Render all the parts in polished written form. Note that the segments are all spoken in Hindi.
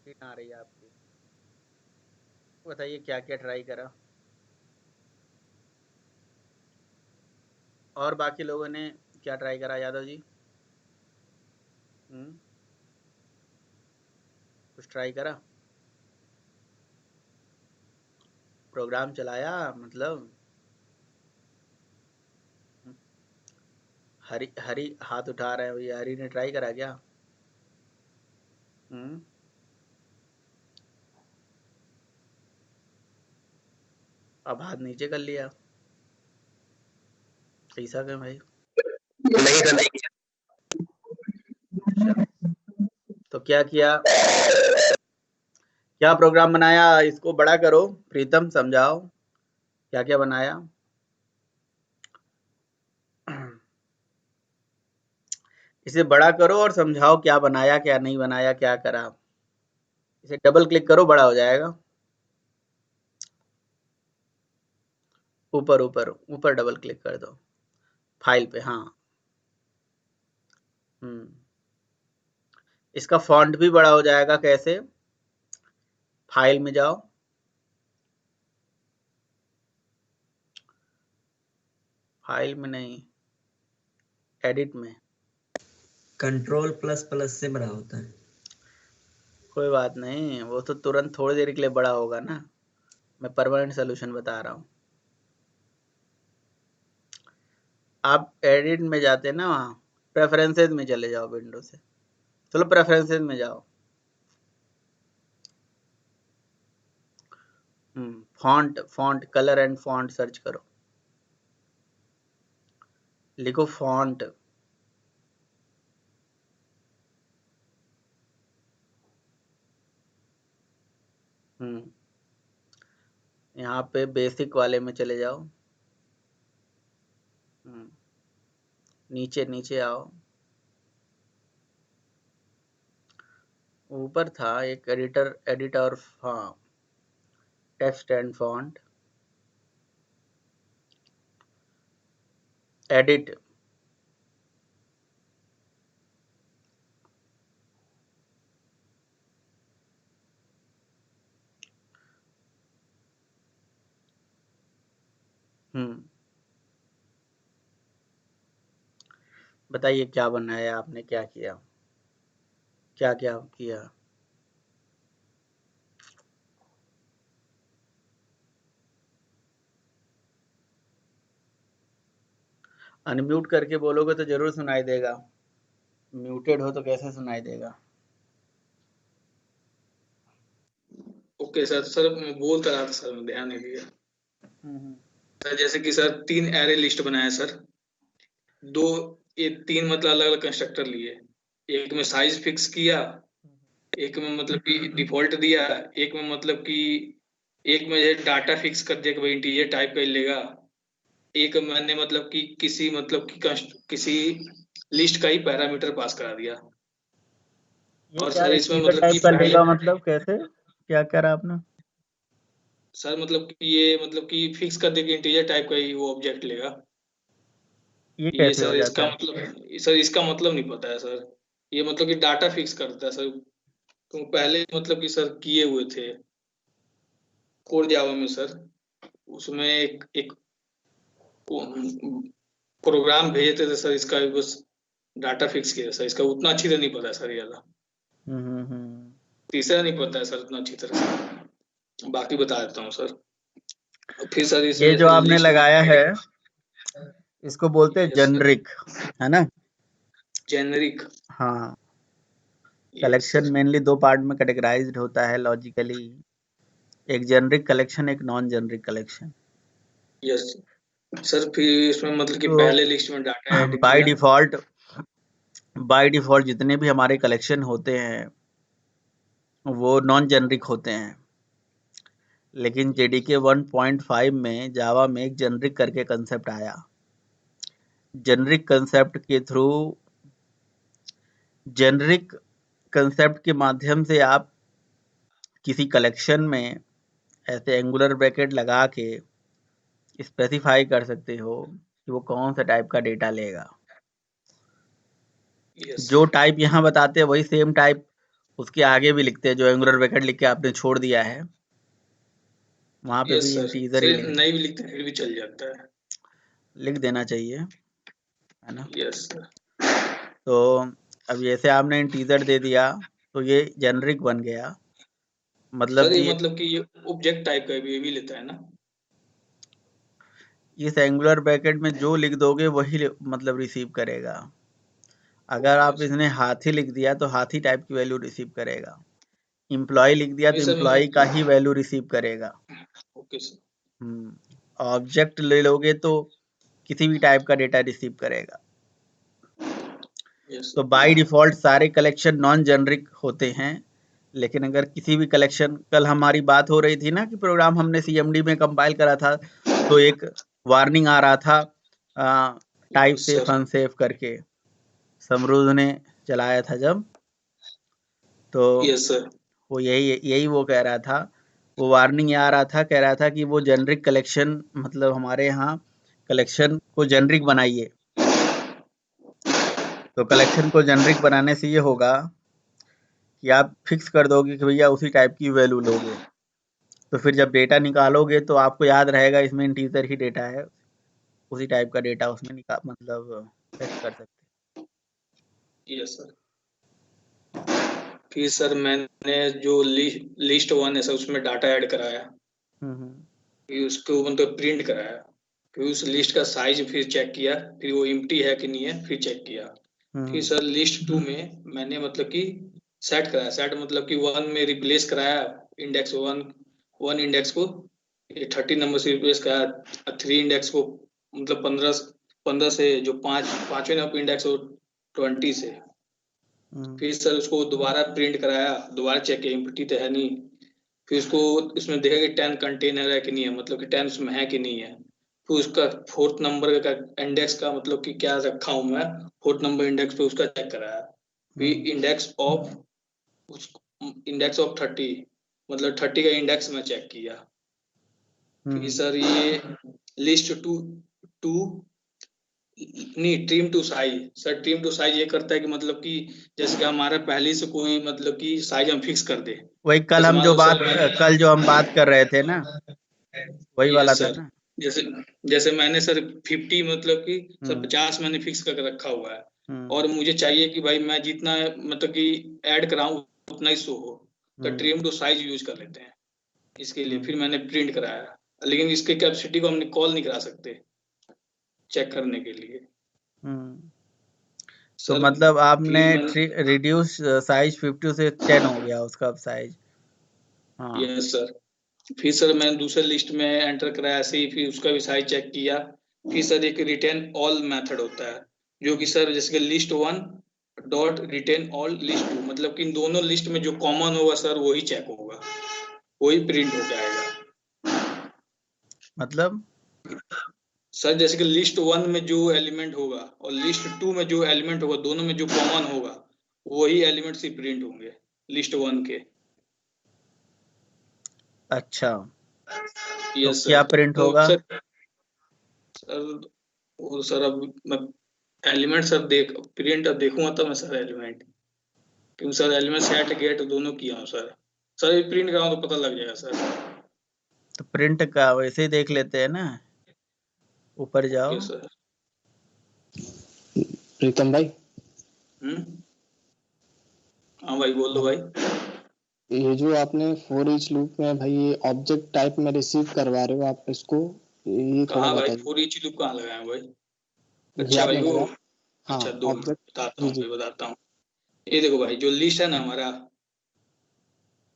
स्क्रीन आ रही है आपकी। बताइए क्या क्या ट्राई करा और बाकी लोगों ने क्या ट्राई करा यादव जी। हम्म, कुछ ट्राई करा, प्रोग्राम चलाया मतलब। हम्म, हरी हरी हाथ उठा रहे हैं भैया, हरी ने ट्राई करा क्या? हम्म, अब हाथ नीचे कर लिया, ऐसा क्यों भाई? नहीं सर, नहीं अच्छा, तो क्या किया, क्या प्रोग्राम बनाया? इसको बड़ा करो, प्रीतम समझाओ क्या क्या बनाया। इसे बड़ा करो और समझाओ क्या बनाया क्या नहीं बनाया क्या करा। इसे डबल क्लिक करो, बड़ा हो जाएगा। ऊपर ऊपर ऊपर डबल क्लिक कर दो, फाइल पे। हाँ, हम्म, इसका फॉन्ट भी बड़ा हो जाएगा। कैसे? फाइल में जाओ, फाइल में नहीं, एडिट में। कंट्रोल प्लस प्लस से बड़ा होता है। कोई बात नहीं, वो तो तुरंत थोड़ी देर के लिए बड़ा होगा ना। मैं परमानेंट सोल्यूशन बता रहा हूँ। आप एडिट में जाते ना, वहाँ प्रेफरेंसेस में चले जाओ विंडो से। चलो प्रेफरेंसेस में जाओ। Font, font colour and font search करो, लिखो फॉन्ट। यहाँ पे बेसिक वाले में चले जाओ। हम्म, नीचे नीचे आओ, ऊपर था एक एडिटर, एडिटर। हाँ, टेक्स्ट एंड फॉन्ट, एडिट। हम्म, बताइए क्या बनाया आपने, क्या किया, क्या क्या किया? अनम्यूट करके बोलोगे तो जरूर सुनाई देगा, म्यूटेड हो तो कैसे सुनाई देगा? Okay sir. सर मैं बोल तो रहा था सर, मैं ध्यान नहीं दिया। हम्म, सर जैसे कि सर 3 एरे लिस्ट बनाया सर। दो, ये 3 मतलब अलग अलग कंस्ट्रक्टर लिए। एक में साइज फिक्स किया, एक में मतलब कि डिफॉल्ट दिया, एक में मतलब कि एक में डाटा फिक्स कर दिया कि भाई इंटीजर टाइप का ही लेगा। एक मैंने मतलब कि किसी मतलब कि किसी लिस्ट का ही पैरामीटर पास करा दिया। ये और क्या सर इसमें इंटीजर मतलब कि टाइप का पहले लेगा मतलब कैसे, क्या करा आपने? सर मतलब कि ये मतलब कि फिक्स कर दिया कि इंटीजर टाइप का ही वो ऑब्जेक्ट लेगा। ये ये कैसे हो सर जाता इसका है? मतलब, सर इसका मतलब नहीं पता है सर। ये मतलब कि डाटा फिक्स करता है सर। तो पहले मतलब कि सर किए हुए थे कोर जावा में सर। उसमें एक प्रोग्राम भेजे थे सर, इसका भी बस डाटा फिक्स किया सर। इसका उतना अच्छी तरह नहीं पता है सर ये वाला। हम्म। तीसरा नहीं पता है सर उतना अच्छी तरह से। बाकी बता देता हूँ सर। और फिर सर ये इसमें जो फिर आपने लिस्ट लगाया बना। है, इसको बोलते हैं यस सर। जेनरिक, है ना? जेनरिक। हाँ, यस कलेक्शन सर। मेनली दो पार्ट में कैटेगराइज्ड होता है लॉजिकली, एक जेनरिक कलेक्शन, एक non generic collection. Yes sir. फिर इसमें मतलब कि तो पहले लिस्ट में डाटा ऐड बाय किया। डिफॉल्ट, बाय डिफॉल्ट जितने भी हमारे कलेक्शन होते हैं वो नॉन जेनरिक होते हैं, लेकिन जेडीके 1.5 में जावा में एक जेनरिक करके कंसेप्ट आया। जेनरिक कंसेप्ट के थ्रू, जेनरिक कंसेप्ट के माध्यम से आप किसी कलेक्शन में ऐसे एंगुलर ब्रैकेट लगा के स्पेसिफाई कर सकते हो कि वो कौन सा टाइप का डेटा लेगा। यस जो टाइप यहाँ बताते हैं वही सेम टाइप उसके आगे भी लिखते हैं, जो एंगुलर ब्रैकेट लिख के आपने छोड़ दिया है वहां पे यस भी सर, इंटीजर ही फिर नहीं भी लिखते फिर भी चल जाता है। लिख देना चाहिए, है ना। Yes sir. तो अब जैसे आपने इंटीजर दे दिया तो ये जेनरिक बन गया, मतलब सर ये कि मतलब कि ये ऑब्जेक्ट टाइप का ये भी लेता है ना? इस एंगुलर ब्रैकेट में जो लिख दोगे वही मतलब रिसीव करेगा। अगर ओके आप सर। इसने हाथी लिख दिया तो हाथी टाइप की वैल्यू रिसीव करेगा, एम्प्लॉय लिख दिया नहीं तो सर एम्प्लॉय का मतलब, ही वैल्यू रिसीव करेगा। Okay sir. ऑब्जेक्ट ले लोगे तो किसी भी टाइप का डेटा रिसीव करेगा। यस तो सर। बाय डिफॉल्ट सारे कलेक्शन नॉन जेनरिक होते हैं, लेकिन अगर किसी भी कलेक्शन, कल हमारी बात हो रही थी ना कि प्रोग्राम हमने सीएमडी में कंपाइल करा था, तो एक वार्निंग आ रहा था type yes safe sir. Unsafe करके, समरूद ने चलाया था जब, तो यस सर। वो यही यही वो कह रहा था, वो वार्निंग आ रहा था, कह रहा था कि वो जेनरिक कलेक्शन, मतलब हमारे यहाँ कलेक्शन को जेनरिक बनाइए। तो कलेक्शन को जेनरिक बनाने से ये होगा कि आप फिक्स कर दोगे कि भैया उसी टाइप की वैल्यू लोगे, तो फिर जब डेटा निकालोगे तो आपको याद रहेगा इसमें इंटीजर ही डेटा है, उसी टाइप का डेटा उसमें निकाल मतलब फेच कर सकते यस सर। फिर सर मैंने जो लिस्ट वन है सर उसमें डाटा ऐड कराया, हैं। फिर उसको मतलब प्रिंट कराया, फिर उस लिस्ट का साइज फिर चेक किया, फिर वो एम्प्टी है कि नहीं है फिर चेक किया। फिर सर लिस्ट टू में मैंने मतलब कि सेट कराया, सेट मतलब कि वन में रिप्लेस कराया इंडेक्स वन, वन इंडेक्स को 30 नंबर से रिप्लेस कराया, थ्री इंडेक्स को मतलब 15 से, जो पांचवें नंबर इंडेक्स हो 20 से। फिर सर उसको दोबारा प्रिंट कराया, दोबारा चेक किया एम्प्टी तो है नहीं, फिर उसको इसमें देखा कि 10 कंटेनर है कि नहीं है, मतलब कि 10 उसमें है कि नहीं है। फिर उसका फोर्थ नंबर का इंडेक्स का मतलब कि क्या रखा हूं मैं, फोर्थ नंबर इंडेक्स पे उसका चेक कराया। फिर इंडेक्स ऑफ 30, मतलब 30 का इंडेक्स में चेक किया। फिर सर ये लिस्ट टू टू नहीं, trim to size sir, trim to size ये करता है कि मतलब कि जैसे कि हमारा पहले से कोई मतलब कि साइज हम फिक्स कर दे, वही जैसे मान लो सर कल जो हम बात कर रहे थे ना, वही वाला यस था सर। ना। जैसे जैसे मैंने सर 50 मतलब कि सर हम्म 50 मैंने फिक्स करके रखा हुआ है, हम्म और मुझे चाहिए कि भाई मैं जितना मतलब कि ऐड कराऊं उतना ही शो हो, तो हम्म ट्रिम टू साइज यूज कर लेते हैं इसके लिए। हम्म फिर मैंने प्रिंट कराया, लेकिन इसके कैपेसिटी को हमने कॉल नहीं करा सकते चेक करने के लिए हम्म। तो सर। मतलब आपने फिर मैंने, रिड्यूस साइज 50 से 10 हो गया उसका साइज। हाँ। Yes sir. फिर सर मैंने दूसरे लिस्ट में एंटर कराया ऐसे ही, फिर उसका भी साइज चेक किया। फिर सर एक रिटेन ऑल मेथड होता है, जो कि सर जैसे कि list one dot retain all list two, मतलब कि इन दोनों लिस्ट में जो कॉमन होगा सर वही चेक होगा, वही प्रिंट हो जाएगा। मतलब सर जैसे कि लिस्ट वन में जो एलिमेंट होगा और लिस्ट टू में जो एलिमेंट होगा, दोनों में जो कॉमन होगा वही एलिमेंट्स ही प्रिंट होंगे लिस्ट वन के। अच्छा, तो यस क्या सर। प्रिंट तो होगा? सर वो सर अब मैं एलिमेंट सर प्रिंट अब देखूंगा तब मैं सर एलिमेंट, क्योंकि सर एलिमेंट सेट गेट दोनों किया हूँ सर। सर प्रिंट कराऊँ तो पता लग जाएगा सर। तो प्रिंट का वैसे ही देख लेते हैं ना, ऊपर जाओ। Okay sir. प्रीतम भाई, हम्म। हाँ भाई बोल दो भाई। ये जो आपने फॉर ईच लूप में भाई ये ऑब्जेक्ट टाइप में रिसीव करवा रहे हो आप इसको, ये थोड़ा कहाँ भाई, बताइए। फॉर ईच लूप कहाँ लगाए हैं भाई? ये अच्छा भाई आपने वो, लगा, हाँ अच्छा दो मिनट ऑब्जेक्ट, बताता जी हूँ जी, भाई, बताता हूँ। ये देखो भाई, जो लिस्ट है ना हमारा,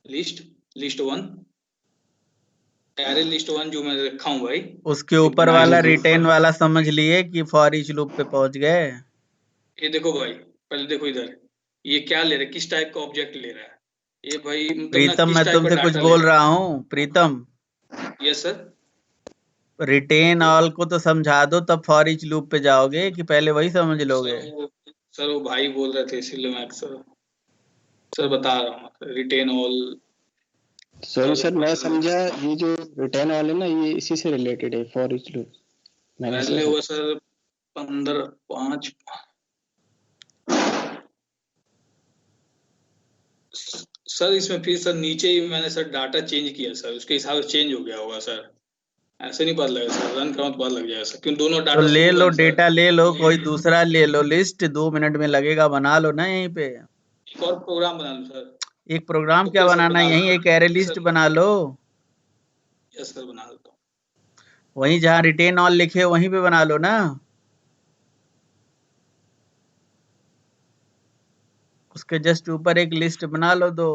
list list one, array list one जो मैंने रखा हूँ भाई, उसके जो ऊपर बनाई जी वाला जी, रिटेन वाला समझ लिए कि फॉर ईच लूप पे पहुंच गए। ये देखो भाई, पहले देखो इधर, ये क्या ले रहा है, किस टाइप का ऑब्जेक्ट ले रहा है, ये भाई मतलब ना प्रीतम, किस मैं टाइप का तुमसे कुछ डाटा ले बोल रहा रहा हूँ प्रीतम। है। Yes sir. रिटेन ऑल को तो समझा दो, तब फॉर ईच लूप पे जाओगे कि पहले वही समझ सर लोगे? वो सर वो भाई बोल रहे थे इसीलिए मैं सर बता रहा हूँ रिटेन ऑल। सॉरी सर मैं समझा ये जो रिटर्न वाले ना ये इसी से रिलेटेड है फॉर ईच लूप, मैंने ऐसा पहले समझा। हुआ सर 15 5, सर इसमें फिर सर नीचे ही मैंने सर डाटा चेंज किया सर, उसके हिसाब से चेंज हो गया होगा सर, ऐसे नहीं पता लगेगा सर, रन करो तो पता लग जाएगा सर, क्योंकि दोनों तो डाटा ले शुरू लो, है सर। डेटा ले लो, कोई दूसरा ले लो, लिस्ट 2 मिनट में लगेगा, बना लो ना यहीं पे। एक और प्रोग्राम बना लूं सर? एक प्रोग्राम ओके क्या सर, बनाना, बना यहीं लो एक एरे लिस्ट सर। बना लो, यस सर, बना लेता हूँ। वहीं जहाँ रिटेन ऑल लिखे वहीं पे बना लो ना, उसके जस्ट ऊपर एक लिस्ट बना लो दो।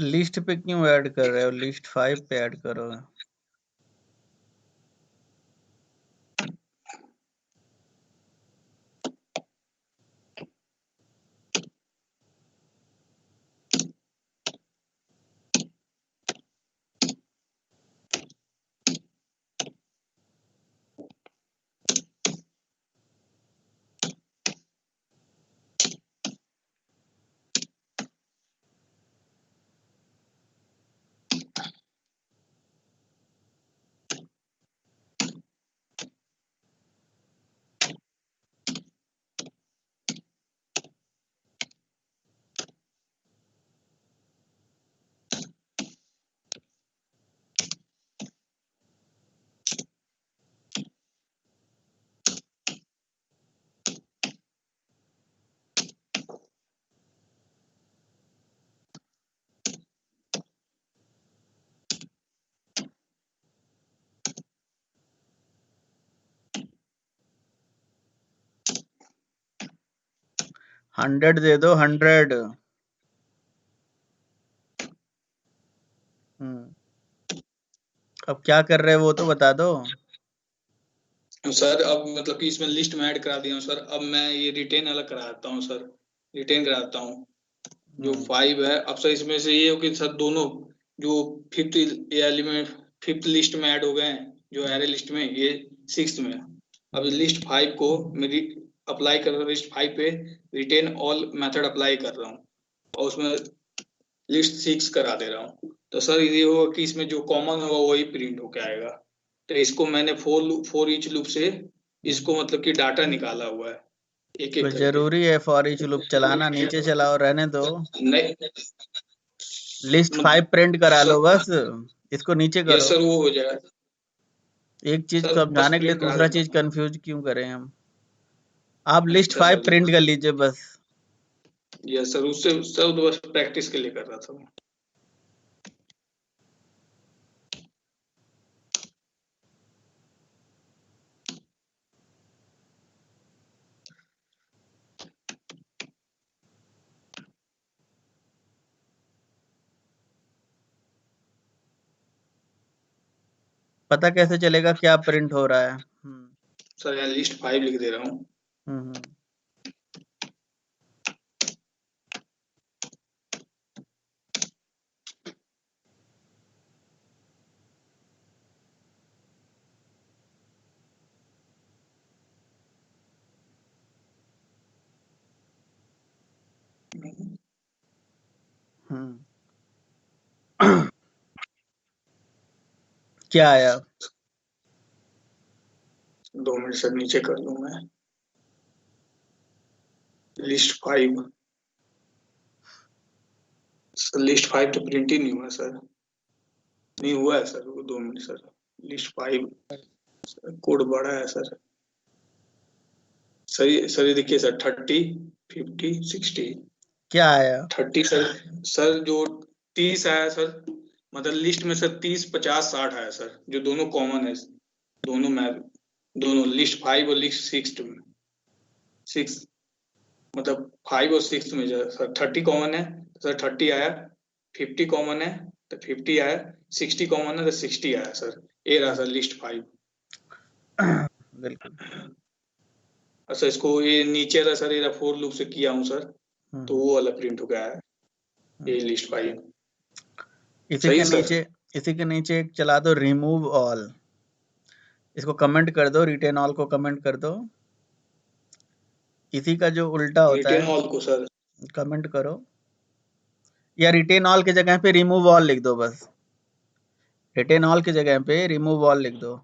लिस्ट पे क्यों ऐड कर रहे हो, लिस्ट 5 पे ऐड करो। हंड्रेड दे दो, 100। अब क्या कर रहे हो वो तो बता दो। सर अब मतलब कि इसमें लिस्ट में ऐड करा दिया हूँ सर, अब मैं ये रिटेन अलग करा देता हूँ सर, रिटेन करा देता हूँ जो 5 है। अब सर इसमें से ये हो कि सर दोनों जो फिफ्थ एलिमेंट फिफ्थ लिस्ट में ऐड हो गए हैं, जो एरे लिस्ट में, ये 6th में। अब लिस्ट 5 को मेरी अप्लाई कर रहा हूँ, लिस्ट 5 पे रिटेन ऑल मेथड अप्लाई कर रहा हूँ और उसमें लिस्ट 6 करा दे रहा हूँ। तो सर ये होगा कि इसमें जो कॉमन होगा वही प्रिंट होके आएगा। तो इसको मैंने फोर ईच लूप से इसको मतलब कि डाटा निकाला हुआ है एक तो एक करके। जरूरी है फॉर ईच लूप चलाना, नीचे चलाओ, रहने दो। नहीं लिस्ट 5 प्रिंट करा लो बस, इसको नीचे यस करो। सर, वो हो जाएगा एक चीज सर, बस समझाने के लिए प्रिंट करा दूसरा देता चीज हूँ। कंफ्यूज क्यों करें हम। आप लिस्ट अच्छा 5 सर, प्रिंट कर लीजिए बस। यस सर, उससे सर तो बस प्रैक्टिस के लिए कर रहा था मैं। पता कैसे चलेगा क्या प्रिंट हो रहा है। सर यहाँ लिस्ट 5 लिख दे रहा हूँ। हम्म। हम्म। क्या आया। 2 मिनट सर, नीचे कर लूँ मैं। लिस्ट 5, लिस्ट 5 तो प्रिंट ही नहीं हुआ सर, नहीं हुआ है सर वो। 2 मिनट सर, लिस्ट 5 कोड बड़ा है सर। सर ये देखिए सर 30, 50, 60, क्या आया? 30 सर जो 30 आया सर, मतलब लिस्ट में सर 30, 50, 60 आया सर, जो दोनों कॉमन है, दोनों में, दोनों लिस्ट 5 और लिस्ट 6 में, 6 मतलब 5 और 6 में जो सर 30 कॉमन है तो सर 30 आया, 50 कॉमन है तो 50 आया, 60 कॉमन है तो 60 आया सर, ये रहा सर लिस्ट 5। बिल्कुल। अच्छा इसको ये नीचे रहा सर, ये फोर लूप से किया हूँ सर, तो वो वाला प्रिंट हो गया है, ये लिस्ट 5। इसी सही के है सर? नीचे इसी के नीचे एक चला दो रिमूव ऑल, इसको कमेंट कर दो, रिटेन ऑल को कमेंट कर दो। इसी का जो उल्टा होता रिटेन है ऑल को सर कमेंट करो, या रिटेन ऑल की जगह पे रिमूव ऑल लिख दो, बस रिटेन ऑल की जगह पे रिमूव ऑल लिख दो।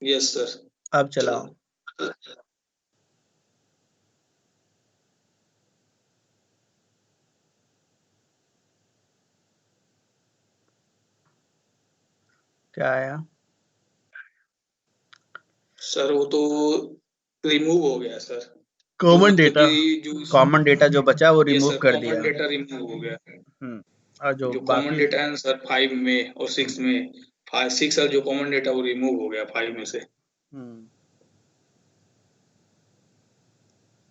Yes sir. अब चलाओ। क्या आया? सर वो तो रिमूव हो गया सर, जो कॉमन मतलब डेटा, कि जो कॉमन डेटा जो बचा वो ये रिमूव सर कर दिया। कॉमन डेटा रिमूव हो गया, और जो जो कॉमन बाकी डेटा है ना सर 5 में और 6 में, 6 सर जो कॉमन डेटा वो रिमूव हो गया 5 में से।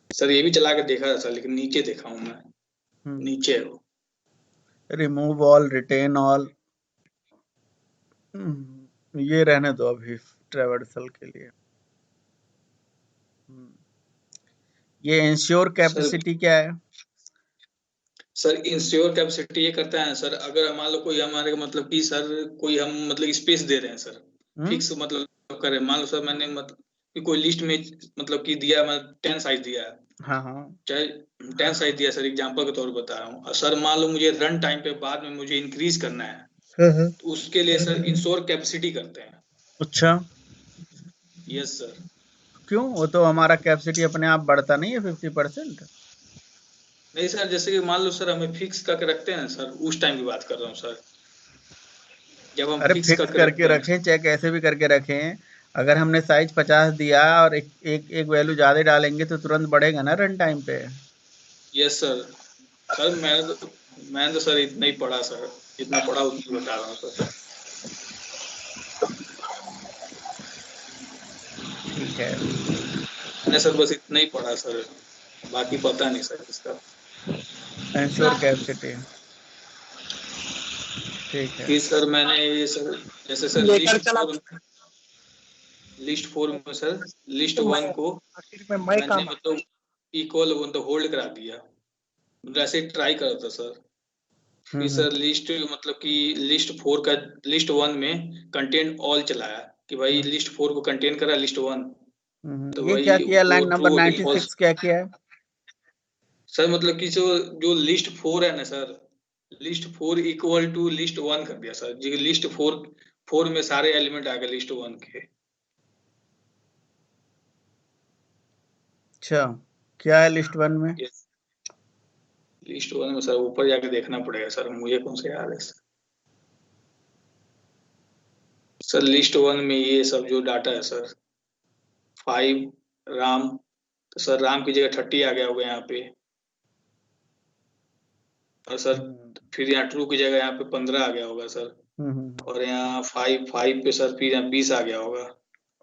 सर ये भी चला के देखा था सर, लेकिन नीचे देखा हूँ मैं, नीचे है वो। रिमूव ऑल, रिटेन ऑल, ये रहने दो अभी ट्रेवर्सल के लिए। ये इंश्योर कैपेसिटी क्या है? सर इंश्योर कैपेसिटी ये करता है सर, अगर मान लो कोई हमारे मतलब कि सर कोई हम मतलब स्पेस दे रहे हैं सर, फिक्स मतलब करें, मान लो सर मैंने मतलब कि कोई लिस्ट में मतलब कि दिया, मैं 10 साइज दिया है, हाँ हाँ चाहे 10 साइज दिया सर, एग्जांपल के तौर पर बता रहा हूँ, सर मान लो मुझे रन टाइम पे बाद में मुझे इंक्रीज करना है, तो उसके लिए सर इंश्योर कैपेसिटी करते हैं। अच्छा, यस सर। क्यों? वो तो हमारा कैपेसिटी अपने आप बढ़ता नहीं है 50%? नहीं सर, जैसे कि मान लो सर हमें फिक्स करके रखते हैं सर, उस टाइम की बात कर रहा हूँ सर, जब हम अरे फिक्स फिक्स करके करके रखते हैं। रखें चाहे कैसे भी करके रखें, अगर हमने साइज 50 दिया और एक वैल्यू ज्यादा डालेंगे तो तुरंत बढ़ेगा ना रन टाइम पे। Yes sir. सर मैंने तो सर इतना ही पढ़ा सर, जितना पढ़ा उतना बता रहा हूँ सर। ठीक है, मैंने सर बस इतना ही पढ़ा सर, बाकी पता नहीं सर इसका। इंश्योर कैपेसिटी, ठीक है। फिर सर मैंने ये सर, जैसे सर लिस्ट फोर में सर लिस्ट 1 को मैंने मतलब इक्वल मतलब होल्ड करा दिया, वैसे ट्राई करा था सर। फिर सर लिस्ट मतलब कि लिस्ट 4 का लिस्ट 1 में कंटेंट ऑल चलाया कि भाई लिस्ट 4 को कंटेन करा लिस्ट 1, तो ये क्या भाई किया? वो लाइन नंबर ट्रू होगी फॉल्स। 96 क्या किया है? सर मतलब कि जो जो लिस्ट 4 है ना sir, list 4 equal to list 1 कर दिया सर, जो लिस्ट 4 में सारे एलिमेंट आ गए लिस्ट 1 के। अच्छा, क्या है लिस्ट 1 में? लिस्ट 1 में सर ऊपर जाके देखना पड़ेगा सर, मुझे कौन सा याद है सर। सर लिस्ट 1 में ये सब जो डाटा है सर, 5 राम, तो सर राम की जगह 30 आ गया होगा यहाँ पे, और सर फिर यहाँ ट्रू की जगह यहाँ पे 15 आ गया होगा सर, और यहाँ 5 पे सर फिर यहाँ 20 आ गया होगा,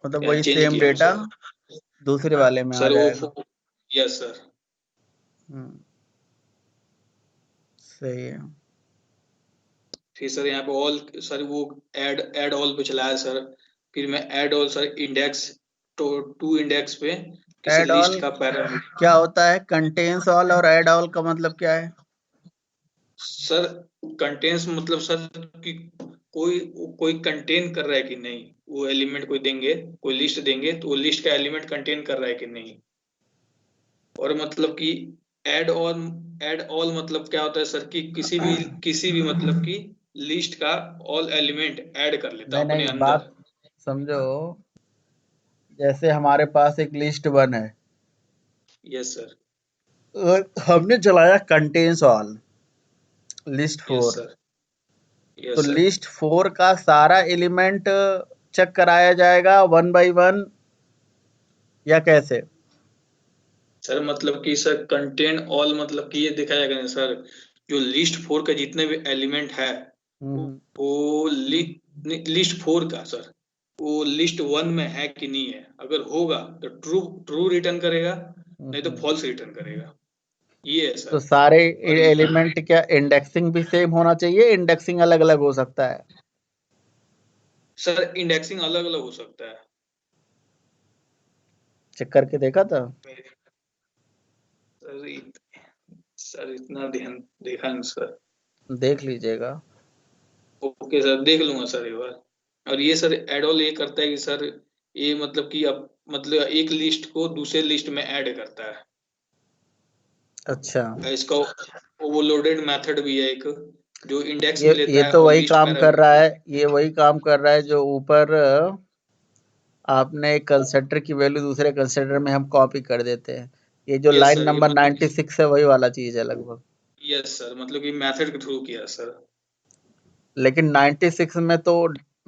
मतलब यहाँ वही चेंज सेम किया हूँ डेटा सर। दूसरे वाले में आ सर जाएगा। वो यस सर। सही है। फिर सर यहाँ पे ऑल, सर वो ऐड ऑल पे चलाया सर, फिर मैं add all sir index to index पे किसी ऐड ऑल लिस्ट का पैरामीटर। क्या होता है? कंटेन्स ऑल और ऐड ऑल का मतलब क्या है? सर कंटेंट्स मतलब सर कि कोई कोई कंटेन कर रहा है कि नहीं, वो एलिमेंट कोई देंगे, कोई लिस्ट देंगे तो वो लिस्ट का एलिमेंट कंटेन कर रहा है कि नहीं। और मतलब कि ऐड ऑल मतलब क्या होता है सर कि किसी भी मतलब कि लिस्ट का ऑल एलिमेंट ऐड कर लेता नहीं अपने नहीं, अंदर। बात समझो। जैसे हमारे पास एक लिस्ट 1 है यस सर। और हमने चलाया contains all list yes 4, sir. Yes तो सर। लिस्ट 4 का सारा एलिमेंट चेक कराया जाएगा 1 बाय 1 या कैसे? सर मतलब कि सर कंटेन ऑल मतलब कि ये देखा जाएगा ना सर, जो लिस्ट 4 का जितने भी एलिमेंट है हम्म, वो लिस्ट 4 का सर वो लिस्ट 1 में है कि नहीं है। अगर होगा तो ट्रू ट्रू रिटर्न करेगा, नहीं तो हम्म। फॉल्स रिटर्न करेगा। ये है तो सर। सारे और एलिमेंट क्या इंडेक्सिंग भी सेम होना चाहिए, इंडेक्सिंग अलग अलग हो सकता है? सर इंडेक्सिंग अलग अलग हो सकता है। चेक करके देखा था? सर सर इतना ध्यान देखा नहीं सर। देख लीजिएगा। ओके सर, देख लूंगा सर एक बार। और ये सर एडॉल ये करता है कि सर ये मतलब कि अब मतलब एक लिस्ट को दूसरे लिस्ट में ऐड करता है। अच्छा, इसका ओवरलोडेड मेथड भी है एक, जो इंडेक्स भी ये लेता है तो और वही लिस्ट काम कर रहा पैरामीटर। है, ये वही काम कर रहा है जो ऊपर आपने एक कंस्ट्रक्टर की वैल्यू दूसरे कंस्ट्रक्टर में हम कॉपी कर देते हैं। ये जो यस लाइन सर, ये नंबर मतलब 96 है वही वाला चीज है लगभग। यस सर, मतलब कि मेथड के थ्रू किया सर। लेकिन 96 में तो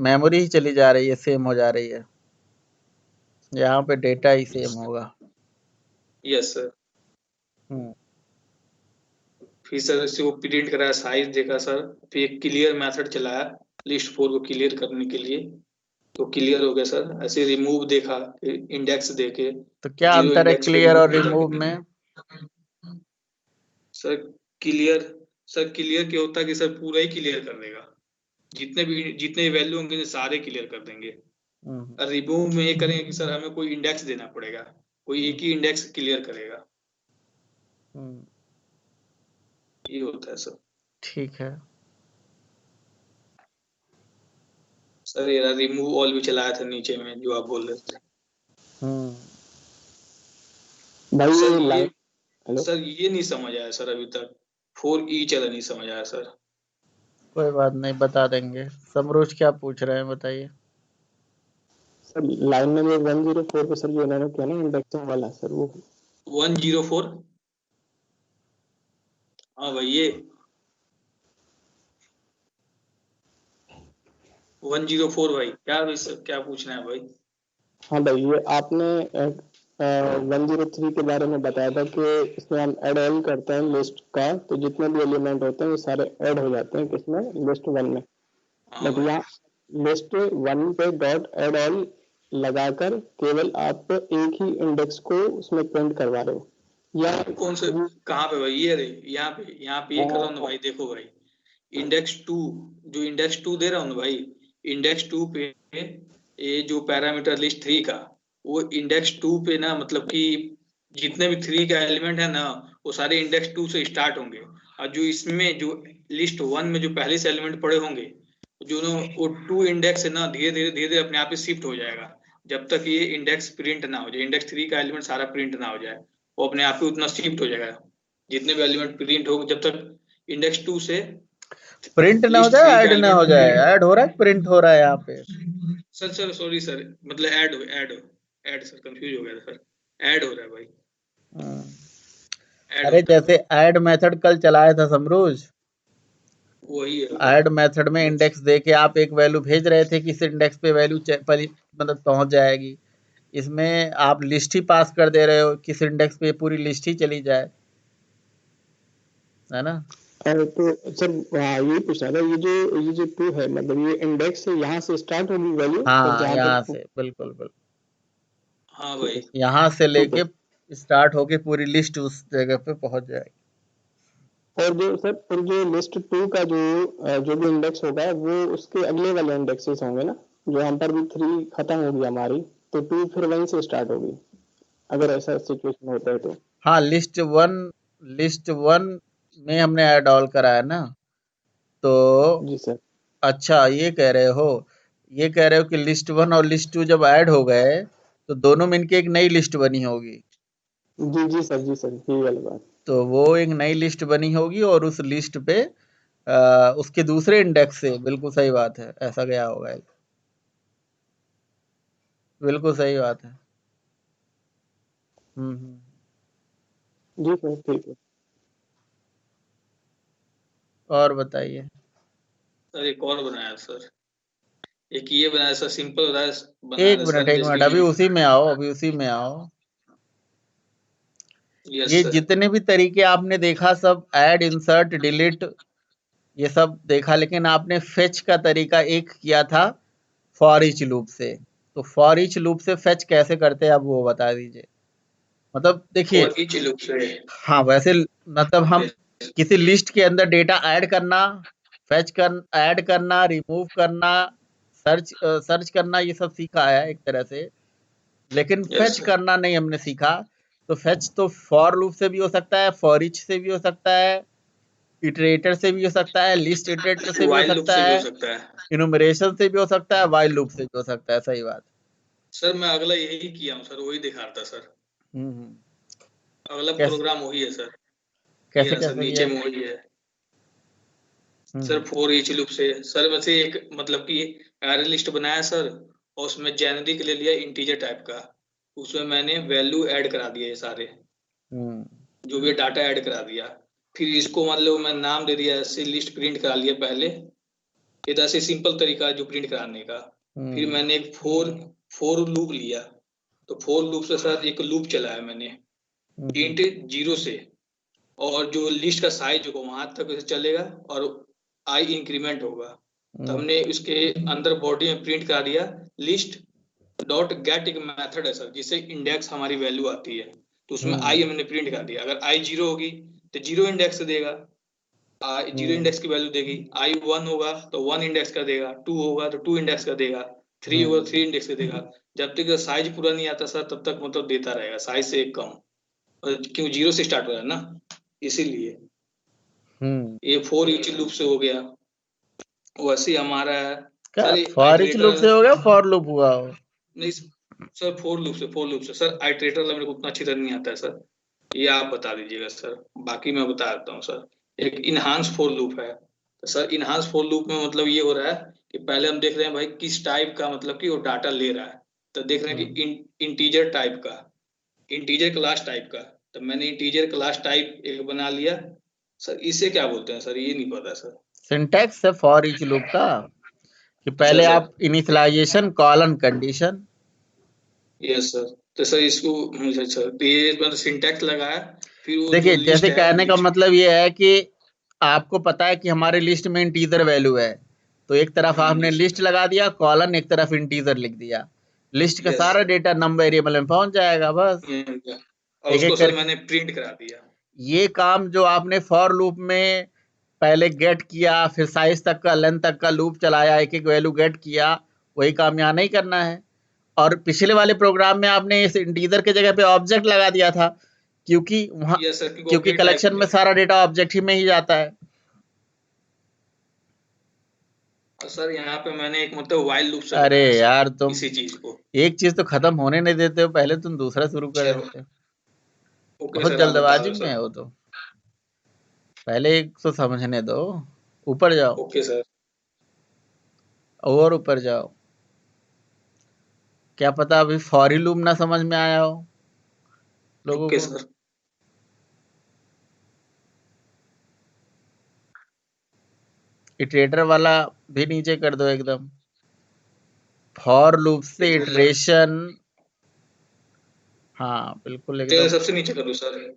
मेमोरी ही चली जा रही है, सेम हो जा रही है। यहाँ पे डेटा ही सेम होगा। Yes sir. हम्म, फिर सर इसे वो प्रिंट कराया, साइज देखा सर, फिर एक क्लियर मेथड चलाया लिस्ट 4 को क्लियर करने के लिए, तो क्लियर हो गया सर। ऐसे रिमूव देखा, इंडेक्स देके तो क्या जीरो अंतर है इंडेक्स पे क्लियर और रिमूव किया। रिमूव में? सर क्लियर, सर क्लियर क्या होता है कि सर पूरा ही क्लियर कर देगा, जितने भी वैल्यू होंगे सारे क्लियर कर देंगे। हम्म, और रिमूव में ये करेंगे कि सर हमें कोई इंडेक्स देना पड़ेगा, कोई एक ही इंडेक्स क्लियर करेगा। हम्म, ये होता है सर। ठीक है। सर ये रिमूव ऑल भी चलाया था नीचे में जो आप बोल रहे थे। हम्म, भाई सर ये ये लाइन। हेलो। सर ये नहीं समझ आया सर अभी तक, 4E चला नहीं समझ आया सर। कोई बात नहीं, बता देंगे। समरोज क्या पूछ रहे हैं बताइए? सर लाइन नंबर 104 पे सर जो उन्होंने किया ना इंडक्शन वाला सर वो 104, हाँ भाई ये 104 भाई, क्या भाई सर क्या पूछना है भाई? हाँ भाई ये आपने 103 के बारे में बताया था कि इसमें हम ऐड ऑन करते हैं लिस्ट का, तो जितने भी एलिमेंट होते हैं वो सारे ऐड हो जाते हैं किसमें, लिस्ट वन में। हाँ बट भाई। यहाँ लिस्ट वन पे डॉट ऐड ऑन लगाकर केवल आप एक ही इंडेक्स को उसमें प्रिंट करवा रहे हो या कौन से, कहाँ पे भाई? ये रे, यहाँ पे ये कर रहा हूँ ना भाई, देखो भाई इंडेक्स टू, जो इंडेक्स टू दे रहा हूँ ना भाई, इंडेक्स टू पे ये जो पैरामीटर लिस्ट 3 का, वो इंडेक्स टू पे ना मतलब कि जितने भी 3 का एलिमेंट है ना, वो सारे इंडेक्स टू से स्टार्ट होंगे। और जो इसमें जो लिस्ट वन में जो पहले से एलिमेंट पड़े होंगे, जो ना वो टू इंडेक्स है ना, धीरे धीरे अपने आप ही शिफ्ट हो जाएगा, जब तक ये इंडेक्स प्रिंट ना हो जाए, इंडेक्स 3 का एलिमेंट सारा प्रिंट ना हो जाए, वो अपने आप ही उतना शिफ्ट हो जाएगा। जितने भी एलिमेंट प्रिंट हो जब तक इंडेक्स टू से प्रिंट ना हो लिस्ट जाए, 3 का ऐड ना हो जाए? एलिमेंट। ऐड हो रहा है, प्रिंट हो रहा है यहाँ पे? सर सॉरी सर, मतलब ऐड सर, कंफ्यूज हो गया था सर। ऐड हो रहा है भाई, हम्म, ऐड अरे होता है जैसे भाई। ऐड मेथड कल चलाया था समरूज, वही है भाई। ऐड मेथड में इंडेक्स दे के आप एक वैल्यू भेज रहे थे कि इस इंडेक्स पे वैल्यू मतलब पहुंच जाएगी। इसमें आप लिस्ट ही पास कर दे रहे हो, किस इंडेक्स पे पूरी लिस्ट ही चली जाए, है ना? तो सर हाँ यही पूछना था, ये जो टू है मतलब ये इंडेक्स है, यहाँ से स्टार्ट होगी वैल्यू और हाँ, जहाँ यहाँ तक। से बिल्कुल बिल्कुल। हाँ ठीक है। भाई। यहाँ से ठीक है। लेके स्टार्ट होके पूरी लिस्ट उस जगह पे पहुंच जाएगी। और जो सर फिर जो लिस्ट टू का जो भी इंडेक्स होगा वो उसके अगले वाले इंडेक्सेस होंगे ना, जो यहाँ पर भी थ्री खत्म होगी हमारी, तो टू फिर वहीं से स्टार्ट होगी अगर ऐसा सिचुएशन होता है तो। हाँ, लिस्ट वन में हमने ऐड ऑल करा है ना, तो जी सर। अच्छा ये कह रहे हो कि लिस्ट वन और लिस्ट टू जब ऐड हो गए तो दोनों में इनकी एक नई लिस्ट बनी होगी। जी सर यही वाली बात। तो वो एक नई लिस्ट बनी होगी और उस लिस्ट पे उसके दूसरे इंडेक्स से, बिल्कुल सही बात है, ऐसा गया होगा। बिल्कुल सही बात है। हम्म। जी सर ठीक है। और बताइए? सर एक और बनाया सर, एक ये बनाया सर, सिंपल बनाया एक था सर, मिनट जैसे अभी कि उसी में आओ, अभी उसी में आओ। यस ये सर, जितने भी तरीके आपने देखा सब ऐड, इंसर्ट, डिलीट, ये सब देखा, लेकिन आपने फेच का तरीका एक किया था फॉर ईच लूप से। तो फॉर ईच लूप से फेच कैसे करते हैं आप वो बता दीजिए। मतलब देखिए, फॉर ईच लूप से हाँ वैसे मतलब हम किसी लिस्ट के अंदर डेटा ऐड करना, फेच कर ऐड करना, रिमूव करना, सर्च करना, ये सब सीखा है एक तरह से, लेकिन यस फेच सर, करना नहीं हमने सीखा। तो फेच तो फॉर लूप से भी हो सकता है, फॉर ईच से भी हो सकता है, इटरेटर से भी हो सकता है, लिस्ट इटरेटर से भी हो वाइल लूप सकता से भी है, हो सकता है। इनुमरेशन से भी हो सकता है, वाइल लूप से भी हो सकता है। सही बात। सर मैं अगला यही किया हूँ सर, वही दिखा रहा था सर, हम्म। अगला कैसे प्रोग्राम वही है सर। ये कैसे रहा सर, कैसे नीचे किया? में वही है sir, hmm. For each loop से सर। वैसे एक मतलब कि एरे लिस्ट बनाया सर, और उसमें जेनरिक ले लिया इंटीजर टाइप का, उसमें मैंने वैल्यू ऐड करा दिया, ये सारे हम्म। जो भी डाटा ऐड करा दिया। फिर इसको मतलब मैं नाम दे दिया, ऐसे लिस्ट प्रिंट करा लिया पहले, इधर से सिंपल तरीका है जो प्रिंट कराने का। फिर हम्म। मैंने एक फोर फोर लूप लिया, तो फोर लूप से सर एक लूप चलाया मैंने हम्म। इंट 0 से, और जो लिस्ट का साइज होगा वहां तक चलेगा, और आई इंक्रीमेंट होगा। तो हम्म। हमने उसके अंदर बॉडी में प्रिंट करा दिया लिस्ट डॉट गेट, एक मेथड है सर जिससे इंडेक्स हमारी वैल्यू आती है। तो उसमें आई हम्म। हमने प्रिंट कर दिया, अगर आई 0 होगी तो 0 इंडेक्स देगा, आई 0 हम्म। इंडेक्स की वैल्यू देगी। आई 1 होगा तो 1 इंडेक्स का देगा, 2 होगा तो 2 इंडेक्स का देगा, 3 होगा तो 3 इंडेक्स का देगा। जब तक साइज पूरा नहीं आता सर तब तक मतलब देता रहेगा, साइज से एक कम, क्यों 0 से स्टार्ट हो रहा है ना, इसीलिए। हम्म। ये फोर ईच लूप से हो गया। वैसे ही हमारा है क्या sir for each loop iterator. से हो गया, फॉर लूप हुआ हो? नहीं सर, फोर लूप से सर, आइटरेटर मेरे को उतना अच्छी तरह नहीं आता है सर, ये आप बता दीजिएगा सर, बाकी मैं बता देता हूँ सर। एक इनहांस फोर लूप है, तो सर इनहांस फोर लूप में मतलब ये हो रहा है कि पहले हम देख रहे हैं भाई किस टाइप का मतलब कि वो डाटा ले रहा है। तो देख रहे हैं कि इंटीजर टाइप का, इंटीजर क्लास टाइप का। तो मैंने इंटीजर क्लास टाइप एक बना लिया सर। इसे क्या बोलते हैं सर, ये नहीं पता सर। सिंटैक्स है फॉर ईच लूप का कि अच्छा पहले सर, आप initialization colon condition. Yes sir. तो सर इसको, अच्छा तो ये मतलब सिंटैक्स लगाया, फिर वो जो देखिए लिस्ट जैसे है कहने का लिस्ट। मतलब ये है कि आपको पता है कि हमारे लिस्ट में इंटीजर वैल्यू है, तो एक तरफ आपने यस लिस्ट लगा दिया, कॉलन एक तरफ इंटीजर लिख दिया, लिस्ट का यस सारा डेटा नम वेरिएबल में पहुंच जाएगा बस। और एक उसको एक सर करके मैंने प्रिंट करा दिया। ये काम जो आपने फॉर लूप में पहले गेट किया, फिर साइज तक का, लेंथ तक का लूप चलाया, एक एक वैल्यू गेट किया, वही काम यहाँ नहीं करना है। और पिछले वाले प्रोग्राम में आपने इस इंटीजर के जगह पे ऑब्जेक्ट लगा दिया था, क्योंकि वहां यस सर, क्योंकि क्योंकि ऑब्जेक्ट टाइप कलेक्शन में है। सारा डेटा ऑब्जेक्ट ही में ही जाता है। और सर यहाँ पे मैंने एक मतलब वाइल लूप से अरे बनाया सर, यार तुम इसी चीज को। एक चीज तो खत्म होने नहीं देते हो, पहले तुम दूसरा शुरू कर चलो, देते हो। ओके बहुत सर, आप बता जल्दबाजी दो में सर। हो तो पहले एक तो समझने दो, ऊपर जाओ ओके सर, और ऊपर जाओ। क्या पता अभी फॉरी लूप ना समझ में आया हो लोगों ओके को। सर। इटरेटर वाला भी नीचे कर दो एकदम, फॉर लूप से इटरेटर इटरेशन। हाँ बिल्कुल इटरेटर एकदम, सबसे नीचे कर दो सर।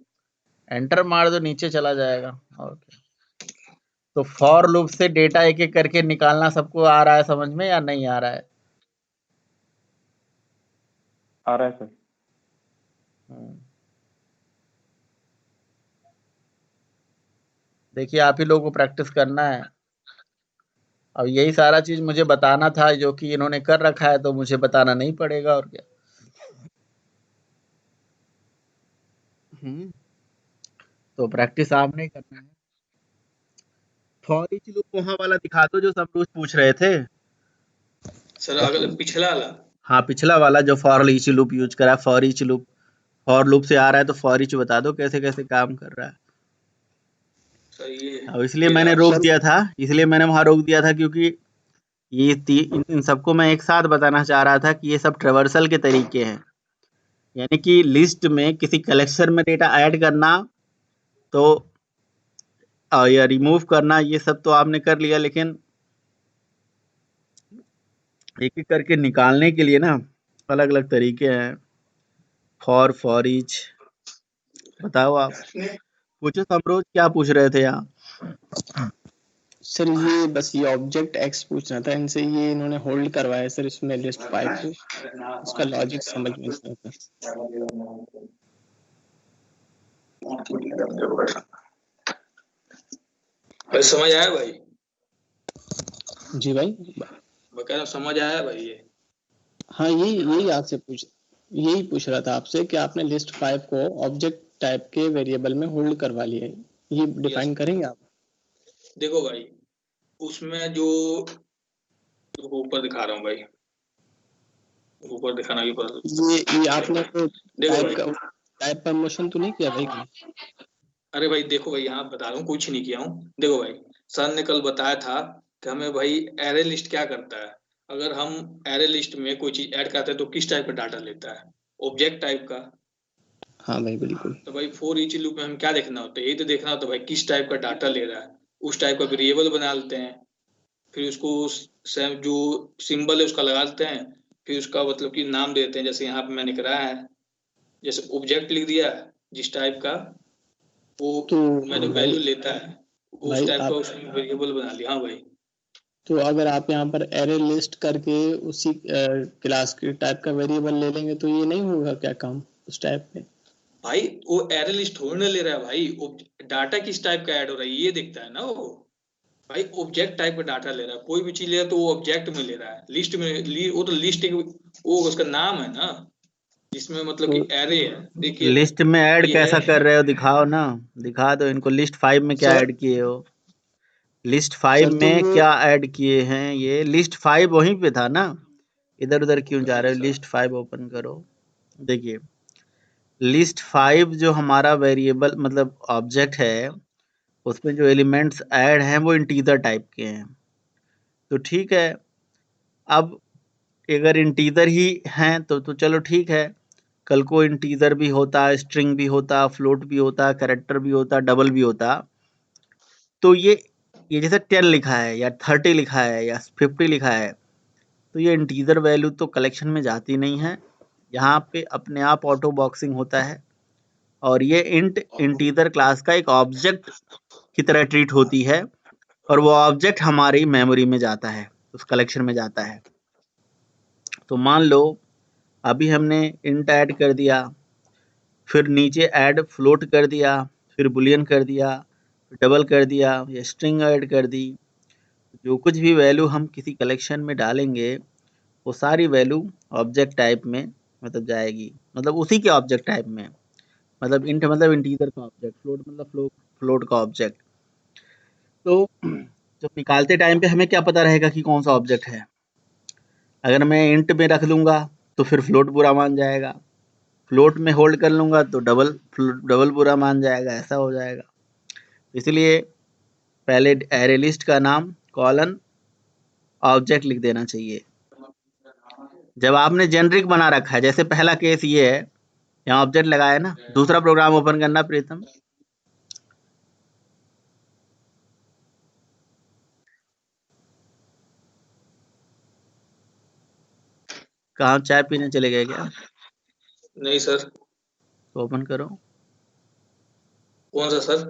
एंटर मार दो नीचे चला जाएगा। और क्या। तो फॉर लूप से डेटा एक एक करके निकालना सबको आ रहा है समझ में या नहीं आ रहा है? आ रहा है सर। हम्म। देखिए आप ही लोगों को प्रैक्टिस करना है। अब यही सारा चीज मुझे बताना था जो कि इन्होंने कर रखा है, तो मुझे बताना नहीं पड़ेगा और क्या। हम्म। तो प्रैक्टिस आपने ही करना है। फॉर ईच लूप वहां वाला दिखा दो जो सब लोग पूछ रहे थे। सर अगला पिछला वाला। हाँ पिछला वाला जो फॉर ईच लूप यूज करा, for each loop for loop से आ रहा है, तो फॉर ईच बता दो कैसे कैसे काम कर रहा है। सर ये अब इसलिए ये मैंने रहा रोक सर। दिया था, इसलिए मैंने वहां रोक दिया था क्योंकि इन सबको मैं एक साथ बताना चाह रहा था कि ये सब ट्रेवर्सल के तरीके हैं। यानी कि लिस्ट में किसी कलेक्शन में डेटा ऐड करना, तो या रिमूव करना, ये सब तो आपने कर लिया, लेकिन एक एक करके निकालने के लिए ना अलग अलग तरीके हैं। फॉर ईच बताओ आप, पूछो समरोज, क्या पूछ रहे थे यहाँ? सर ये बस ये ऑब्जेक्ट एक्स पूछना था इनसे, ये इन्होंने होल्ड करवाया सर इसमें लिस्ट 5 को, उसका लॉजिक समझ में नहीं आता। भाई समझ आया भाई? जी भाई, मैं कह रहा हूँ समझ आया भाई ये? हाँ यही आपसे यही पूछ रहा था आपसे कि आपने लिस्ट 5 को ऑब्जेक्ट टाइप के वेरिएबल में होल्ड करवा लिया है, ये डिफाइन करेंगे आप? देखो भाई, उसमें जो ऊपर दिखा रहा हूँ भाई, ऊपर दिखाना भी पड़ता। ये आपने तो देखो भाई, टाइप परमिशन तो नहीं किया भाई कहीं? अरे भाई देखो भाई, यहाँ बता रहा हूँ, कुछ नहीं किया हूँ। देखो भाई, सर ने कल बताया था कि हमें भाई एरे लिस्ट क्या करता है। अगर हम एरे लिस्ट में कोई चीज ऐड करते हैं तो किस टाइप का डाटा लेता है? ऑब्जेक्ट टाइप का। हाँ भाई बिल्कुल। तो भाई फॉर ईच लूप में हम क्या देखना होता है? यही तो देखना होता है भाई, किस टाइप का डाटा ले रहा है। उस टाइप का वेरिएबल बना लेते हैं, फिर उसको जो सिंबल है उसका लगा देते हैं, फिर उसका मतलब कि नाम देते हैं। जैसे यहाँ पे मैंने करा है, जैसे ऑब्जेक्ट लिख दिया जिस टाइप का वो तो मैंने भाई वैल्यू लेता है, उस भाई टाइप का आप उसमें वेरिएबल बना लिया। हाँ भाई, तो अगर आप यहाँ पर एरे लिस्ट करके उसी क्लास के टाइप का वेरिएबल ले लेंगे तो ये नहीं होगा क्या काम उस टाइप में? भाई वो एरे लिस्ट थोड़ी ना ले रहा है भाई, डाटा किस टाइप का ऐड हो रहा है ये देखता है ना वो। भाई ऑब्जेक्ट टाइप का डाटा ले रहा है, कोई भी चीज ले रहा है तो वो ऑब्जेक्ट में ले रहा है। लिस्ट में वो तो लिस्ट एक वो उसका नाम है ना, जिसमें मतलब तो कि एरे है। देखिए लिस्ट में ऐड ये कैसा है कर रहे हो, दिखाओ ना, दिखा दो इनको। लिस्ट 5 में क्या सर ऐड किए हो? लिस्ट 5 सर तो में ये क्या ऐड किए हैं? ये लिस्ट 5 वहीं पे था ना, इधर उधर क्यों जा रहे हो? लिस्ट 5 ओपन करो। देखिए लिस्ट 5 जो हमारा वेरिएबल मतलब ऑब्जेक्ट है, उसमें जो एलिमेंट्स ऐड हैं वो इंटीजर टाइप के हैं। तो ठीक है, अब अगर इंटीजर ही हैं तो चलो ठीक है। कल को इंटीजर भी होता, स्ट्रिंग भी होता, फ्लोट भी होता, कैरेक्टर भी होता, डबल भी होता, तो ये जैसे 10 लिखा है या 30 लिखा है या 50 लिखा है, तो ये इंटीजर वैल्यू तो कलेक्शन में जाती नहीं है। यहाँ पे अपने आप ऑटो बॉक्सिंग होता है, और ये इंटीजर क्लास का एक ऑब्जेक्ट की तरह ट्रीट होती है, और वो ऑब्जेक्ट हमारी मेमोरी में जाता है, उस कलेक्शन में जाता है। तो मान लो अभी हमने इंट ऐड कर दिया, फिर नीचे ऐड फ्लोट कर दिया, फिर बुलियन कर दिया, डबल कर दिया या स्ट्रिंग ऐड कर दी। जो कुछ भी वैल्यू हम किसी कलेक्शन में डालेंगे वो सारी वैल्यू ऑब्जेक्ट टाइप में मतलब जाएगी, मतलब उसी के ऑब्जेक्ट टाइप में। मतलब इंट मतलब इंटीजर का ऑब्जेक्ट, फ्लोट मतलब फ्लोट का ऑब्जेक्ट। तो जब निकालते टाइम पे हमें क्या पता रहेगा कि कौन सा ऑब्जेक्ट है? अगर मैं इंट में रख लूँगा तो फिर फ्लोट बुरा मान जाएगा, फ्लोट में होल्ड कर लूँगा तो डबल बुरा मान जाएगा, ऐसा हो जाएगा। इसलिए पहले एरे लिस्ट का नाम कॉलन ऑब्जेक्ट लिख देना चाहिए। जब आपने जेनरिक बना रखा है, जैसे पहला केस ये है, यहाँ ऑब्जेक्ट लगाया ना, दूसरा प्रोग्राम ओपन करना प्रीतम। कहाँ चाय पीने चले गए क्या? नहीं सर। तो ओपन करो। कौन सा सर?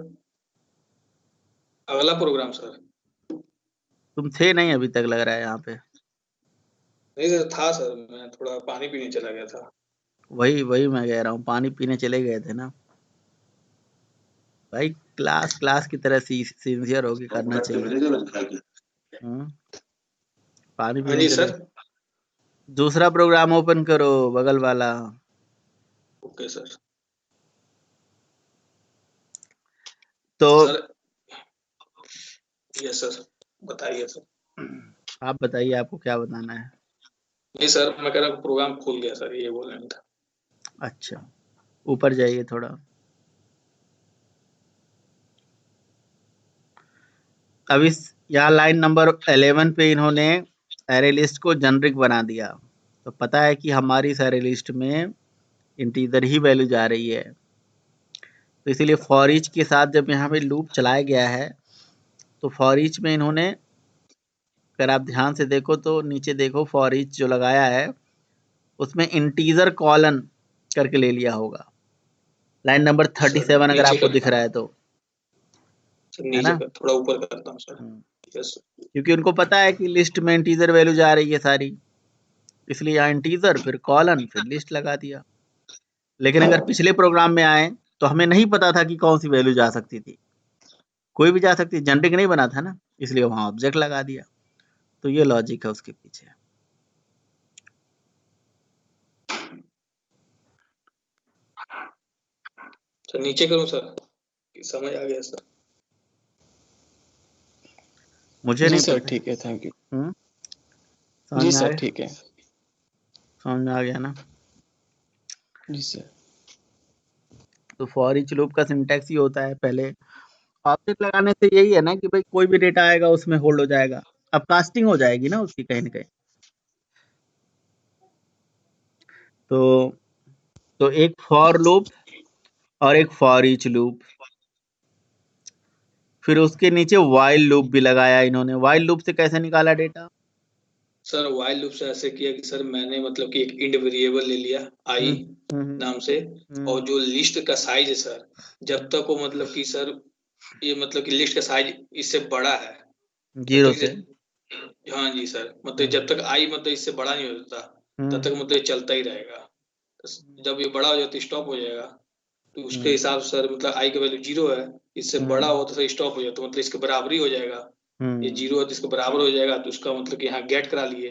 अगला प्रोग्राम सर? तुम थे नहीं अभी तक, लग रहा है यहाँ पे। नहीं सर, था सर, मैं थोड़ा पानी पीने चला गया था। वही वही मैं कह रहा हूँ, पानी पीने चले गए थे ना भाई। क्लास क्लास की तरह सिंसियर होके करना चाहिए। पानी हाँ पीने जी चले। सर। दूसरा प्रोग्राम ओपन करो, बगल वाला। Okay sir. तो सर यस सर, बताइए सर। आप बताइए, आपको क्या बताना है? नहीं सर, मैं कह रहा हूँ प्रोग्राम खुल गया सर, ये बोलना था। अच्छा, ऊपर जाइए थोड़ा। अब इस यहाँ लाइन नंबर 11 पे इन्होंने एरे लिस्ट को जेनरिक बना दिया। तो पता है कि हमारी इस एरे लिस्ट में इंटीजर ही वैल्यू जा रही है। तो इसीलिए फॉर ईच के साथ जब यहाँ पे लूप चलाया गया है, तो फॉर ईच में इन्होंने अगर आप ध्यान से देखो तो नीचे देखो फॉर ईच जो लगाया है उसमें इंटीजर कॉलन करके ले लिया होगा, लाइन नंबर 37 अगर नीचे आपको कर दिख रहा है तो, सर, है नीचे ना? कर, थोड़ा ऊपर करता हूँ सर। Yes sir. क्योंकि उनको पता है कि लिस्ट में इंटीजर वैल्यू जा रही है सारी, इसलिए यहाँ इंटीजर फिर कॉलन फिर लिस्ट लगा दिया। लेकिन अगर पिछले प्रोग्राम में आए तो हमें नहीं पता था कि कौन सी वैल्यू जा सकती थी, कोई भी जा सकती, जेनरिक नहीं बना था ना, इसलिए वहां ऑब्जेक्ट लगा दिया। तो ये लॉजिक है उसके पीछे। सर नीचे करूँ सर? समझ आ गया सर। मुझे जी नहीं सर, पता। ठीक है, थैंक यू। समझ जी में आ सर, गया? ठीक है। समझ में आ गया ना? जी सर। तो फॉर ईच लूप का सिंटैक्स ही होता है, पहले ऑब्जेक्ट लगाने से यही है ना कि भाई कोई भी डेटा आएगा उसमें होल्ड हो जाएगा, अब कास्टिंग हो जाएगी ना उसकी कहीं ना कहीं। तो एक फॉर लूप और एक फॉर ईच लूप, फिर उसके नीचे व्हाइल लूप भी लगाया इन्होंने। व्हाइल लूप से कैसे निकाला डेटा? सर व्हाइल लूप से ऐसे किया कि सर मैंने मतलब कि एक इंड वेरिएबल ले लिया आई नाम से, और जो लिस्ट का साइज है सर, जब तक वो मतलब कि सर ये मतलब कि लिस्ट का साइज इससे बड़ा है, जब 0 तक से। हाँ जी सर, मतलब जब तक आई मतलब इससे बड़ा नहीं होता तब तक मतलब ये चलता ही रहेगा। तो जब ये बड़ा हो जाए तो स्टॉप हो जाएगा। तो उसके हिसाब से सर मतलब आई का वैल्यू 0 है, इससे बड़ा हो तो सर स्टॉप हो जाए, तो मतलब इसके बराबरी हो जाएगा। ये 0 है तो इसके बराबर हो जाएगा, तो उसका मतलब कि यहाँ गेट करा लिए।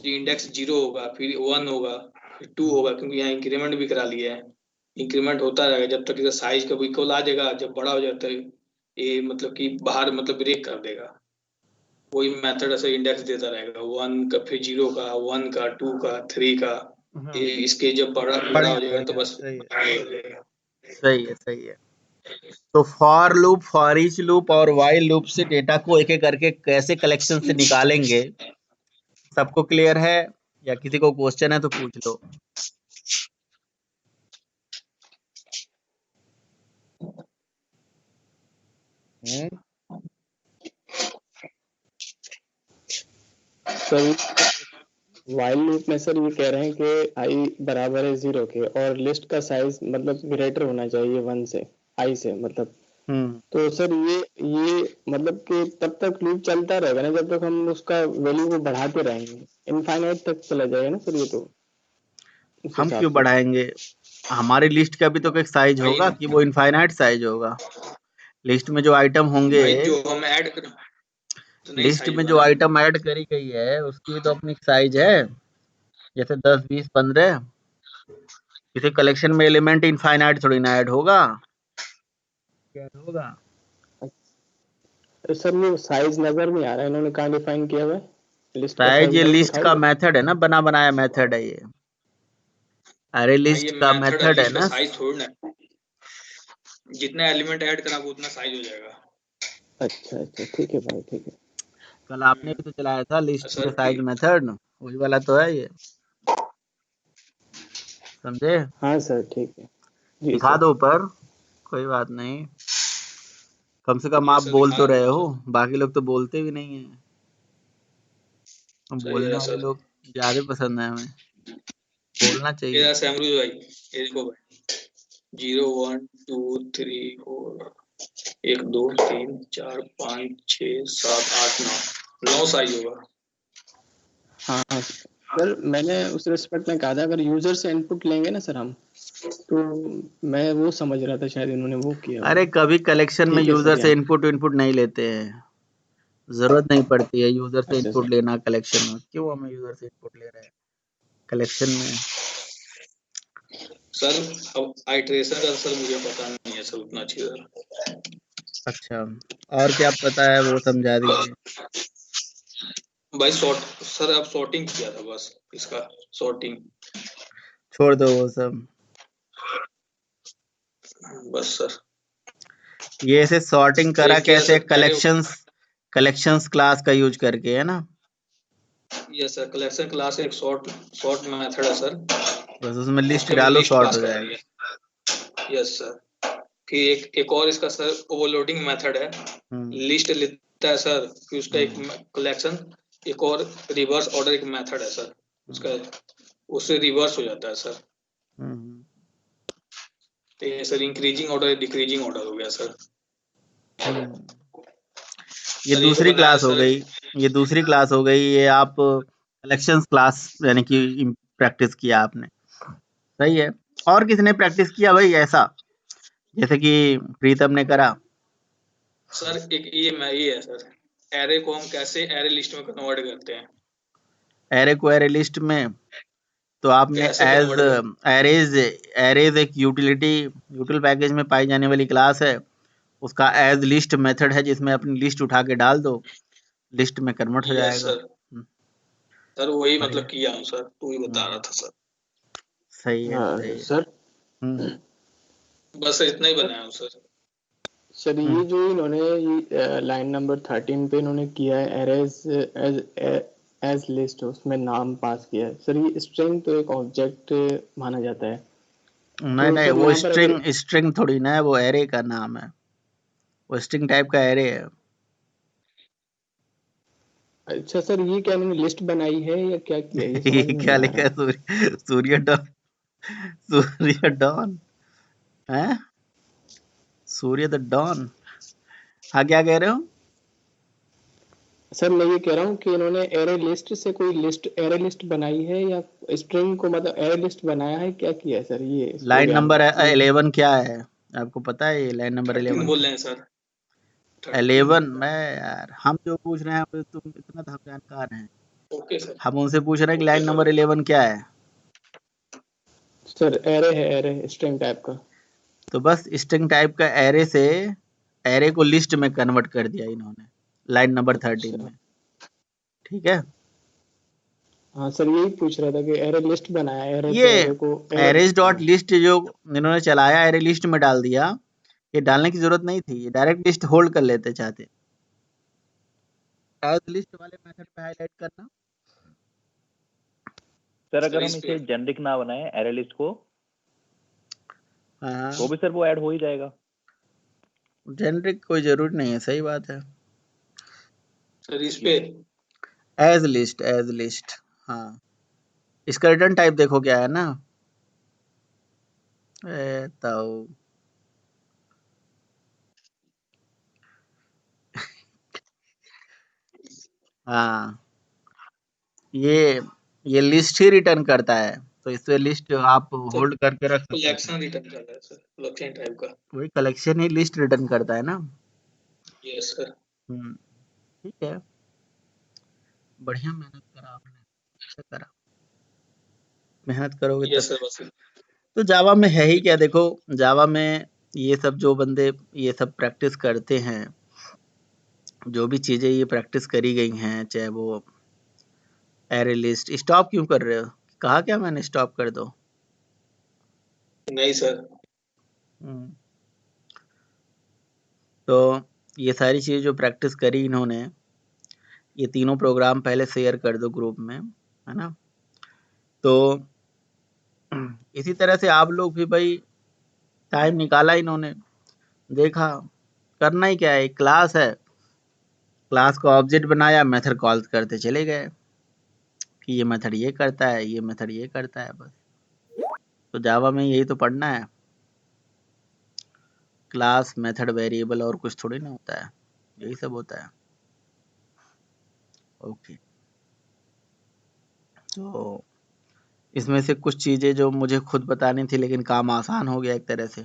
इंडेक्स 0 होगा, फिर 1 होगा, फिर 2 होगा, क्योंकि यहाँ इंक्रीमेंट भी करा लिया है। इंक्रीमेंट होता रहेगा जब तक इसका साइज का इक्वल आ जाएगा, जब बड़ा हो जाता है ये मतलब कि बाहर मतलब ब्रेक कर देगा। वही मेथड ऐसे इंडेक्स देता रहेगा, 1 का, फिर 0 का, 1 का, 2 का, 3 का। ये इसके जब बड़ा हो जाएगा तो बस सही है, सही है। तो for loop, for each loop और व्हाइल लूप से डेटा को एक एक करके कैसे कलेक्शन से निकालेंगे, सबको क्लियर है? या किसी को क्वेश्चन है तो पूछ लो। सर व्हाइल लूप में सर ये कह रहे हैं कि आई बराबर है 0 के और लिस्ट का साइज मतलब ग्रेटर होना चाहिए 1 से, आई से मतलब। तो सर ये मतलब कि तब तक लूप चलता रहेगा ना जब तक हम उसका वैल्यू को बढ़ाते रहेंगे, इनफाइनाइट तक चला जाएगा ना सर ये तो। हम क्यों बढ़ाएंगे? हमारी लिस्ट का भी तो एक साइज होगा कि वो इनफाइनाइट साइज होगा। लिस्ट में जो आइटम होंगे, जो हम ऐड करें तो नहीं लिस्ट साइज में होगा जो ना। आइटम ऐड करी गई है उसकी भी तो अपनी साइज है, जैसे 10, 20, 15। किसी कलेक्शन में एलिमेंट इनफाइनाइट थोड़ी ना ऐड होगा, क्या होगा? तो सर वो साइज नजर नहीं आ रहा है, इन्होंने कहाँ डिफाइन किया हुआ है? लिस्ट का साइज साइज ये इधर लिस्ट का दिखाओगे? मेथड है ना, बना बनाया मेथड है ये। अरे लिस्ट ये का मेथड है, मेथड है लिस्ट का ना। साइज थोड़ी ना, जितना एलिमेंट ऐड करा उतना साइज हो जाएगा। अच्छा अच्छा, ठीक है भाई, ठीक है। कल आपने भी तो चलाया था लिस्ट में सर साइज मेथड, वही वाला तो है ये, समझे? हाँ सर, ठीक है। जी दिखा सर। दो ऊपर, कोई बात नहीं। कम से कम ये आप सर बोल दिखा तो रहा रहे हूँ हो, सर। बाकी लोग तो बोलते भी नहीं है। सही बोलने है वाले सर। लोग ज्यादा पसंद है हमें, बोलना चाहिए। ये सैमरू भाई, ये देखो भाई, 0 1 2 3 4 1 2 3 4 5 6 7 8 9 साइज होगा। हाँ हाँ सर, मैंने उस रिस्पेक्ट में कहा था अगर यूजर से इनपुट लेंगे ना सर हम, तो मैं वो समझ रहा था शायद इन्होंने वो किया अरे होगा। कभी कलेक्शन में ठीक है यूजर सर, से यहाँ। इनपुट नहीं लेते हैं, जरूरत नहीं पड़ती है यूजर से अच्छा इनपुट सर। लेना कलेक्शन में। क्यों हमें यूजर से इनपुट ले रहे हैं कलेक्शन में? सर अब आइट्रेशन का सर मुझे पता नहीं है सर उतना अच्छी तरह। अच्छा, और क्या पता है वो समझा दीजिए। भाई सॉर्ट सर, अब सॉर्टिंग किया था बस, इसका सॉर्टिंग छोड़ दो वो सब। बस सर। ये ऐसे सॉर्टिंग करा एक क्या कैसे? सर पहले, कलेक्शंस क्लास का यूज करके, है ना? ये सर कलेक्शन क्लास एक सॉर्ट मेथड है सर। बस उसमें लिस्ट उसके हमने डालो, लिस्ट सॉर्ट पास हो करा जाएगा। दिया। Yes sir. फिर एक और इसका सर ओवरलोडिंग मेथड है, लिस्ट है सर कि उसका एक कलेक्शन, एक और रिवर्स ऑर्डर एक मेथड है सर उसका, उससे रिवर्स हो जाता है सर। हम्म, तो ये sir increasing order decreasing order हो गया सर। हम्म। ये सर दूसरी बनाया क्लास हो सर, गई, ये दूसरी क्लास हो गई, ये आप कलेक्शंस क्लास यानी कि प्रैक्टिस किया आपने, सही है। और किसने प्रैक्टिस किया भाई ऐसा, जैसे कि प्रीतम ने करा? सर एक ये है सर, एरे को हम कैसे एरे लिस्ट में कन्वर्ट करते हैं, एरे को एरे लिस्ट में, तो आपने कैसे एज कन्वर्ट करते एरेज, एरेज एक यूटिल पैकेज में पाई जाने वाली क्लास है, उसका एज लिस्ट मेथड है जिसमें अपनी लिस्ट उठा के डाल दो, लिस्ट में कन्वर्ट हो हैं। यस जाएगा। सर, सर वही बढ़िया। मतलब किया हूँ सर, तू ही बता रहा हम्म, था सर। सही है, हाँ सही है। सर। हम्म, बस इतना ही बनाया हूँ सर। सर ये जो इन्होंने लाइन नंबर 13 पे इन्होंने किया है एरेज एज एज लिस्ट, उसमें नाम पास किया है सर। ये स्ट्रिंग तो एक ऑब्जेक्ट माना जाता है, नहीं तो नहीं, सर वो वहां पर अगर स्ट्रिंग स्ट्रिंग थोड़ी ना है, वो एरे का नाम है, वो स्ट्रिंग टाइप का एरे है। अच्छा सर, ये क्या इन्होंने लिस्ट बनाई है या क्या किया है, ये ये समझ में क्या नहीं आ लिखा है? रहा। सूर्य डॉन, सूर्य डॉन है, सूर्य द डॉन। हाँ, क्या कह रहे हो? सर मैं ये कह रहा हूँ कि इन्होंने एरे लिस्ट से कोई लिस्ट एरे लिस्ट बनाई है या स्ट्रिंग को मतलब एरे लिस्ट बनाया है, क्या किया है सर ये इस लाइन प्रोग्राम नंबर में ये। 11 क्या है, आपको पता है ये लाइन नंबर 13 11 बोल क्या? रहे हैं सर, 13 11 बोल रहे मैं यार, हम जो पूछ रहे हैं तुम इतना तो हम जानकार हैं, हैं। ओके सर, हम उनसे पूछ रहे हैं कि ओके लाइन सर। नंबर 11 क्या है। सर एरे है, एरे स्ट्रिंग टाइप का। तो बस स्ट्रिंग टाइप का एरे से एरे को लिस्ट में कन्वर्ट कर दिया इन्होंने लाइन नंबर 13 अच्छा में, ठीक है। हाँ सर, यही पूछ रहा था कि एरे लिस्ट बनाया है, एरे ये से एरे को एरे। एरेज डॉट हाँ लिस्ट जो इन्होंने चलाया, एरे लिस्ट में डाल दिया, ये डालने की जरूरत नहीं थी, ये डायरेक्ट लिस्ट होल्ड कर लेते चाहते। एज लिस्ट वाले मेथड पे हाईलाइट करना। सर सर अगर इस हम पे इसे जेनरिक ना बनाए एरे लिस्ट को, हाँ, तो भी सर वो ऐड हो ही जाएगा। जेनरिक कोई जरूरी नहीं है, सही बात है। सर इस पे एज लिस्ट, हाँ। इसका रिटर्न टाइप देखो क्या है ना, तो हाँ, ये ये लिस्ट ही रिटर्न करता है, तो इससे लिस्ट आप सर होल्ड करके रख सकते थे। कलेक्शन रिटर्न कर रहा है सर, कलेक्शन टाइप का। वही कलेक्शन ही लिस्ट रिटर्न करता है ना। Yes sir. हम्म, ठीक है, बढ़िया मेहनत करा आपने, अच्छा करा, मेहनत करोगे तब। यस सर बस। तो जावा में है ही क्या, देखो जावा में ये सब जो बंदे ये सब प्रैक्टिस करते हैं, जो भी चीजें ये प्रैक्टिस करी गई हैं, चाहे वो एरे लिस्ट, स्टॉप क्यों कर रहे हो? कहा क्या मैंने स्टॉप कर दो? नहीं सर। हम्म, तो ये सारी चीजें जो प्रैक्टिस करी इन्होंने, ये तीनों प्रोग्राम पहले शेयर कर दो ग्रुप में, है ना। तो इसी तरह से आप लोग भी भाई टाइम निकाला इन्होंने, देखा करना ही क्या है, एक क्लास है, क्लास का ऑब्जेक्ट बनाया, मेथड कॉल करते चले गए कि ये मेथड ये करता है, ये मेथड ये करता है, बस। तो जावा में यही तो पढ़ना है, क्लास मेथड वेरिएबल, और कुछ थोड़ी ना होता है, यही सब होता है। ओके, तो इसमें से कुछ चीज़ें जो मुझे खुद बतानी थी, लेकिन काम आसान हो गया एक तरह से।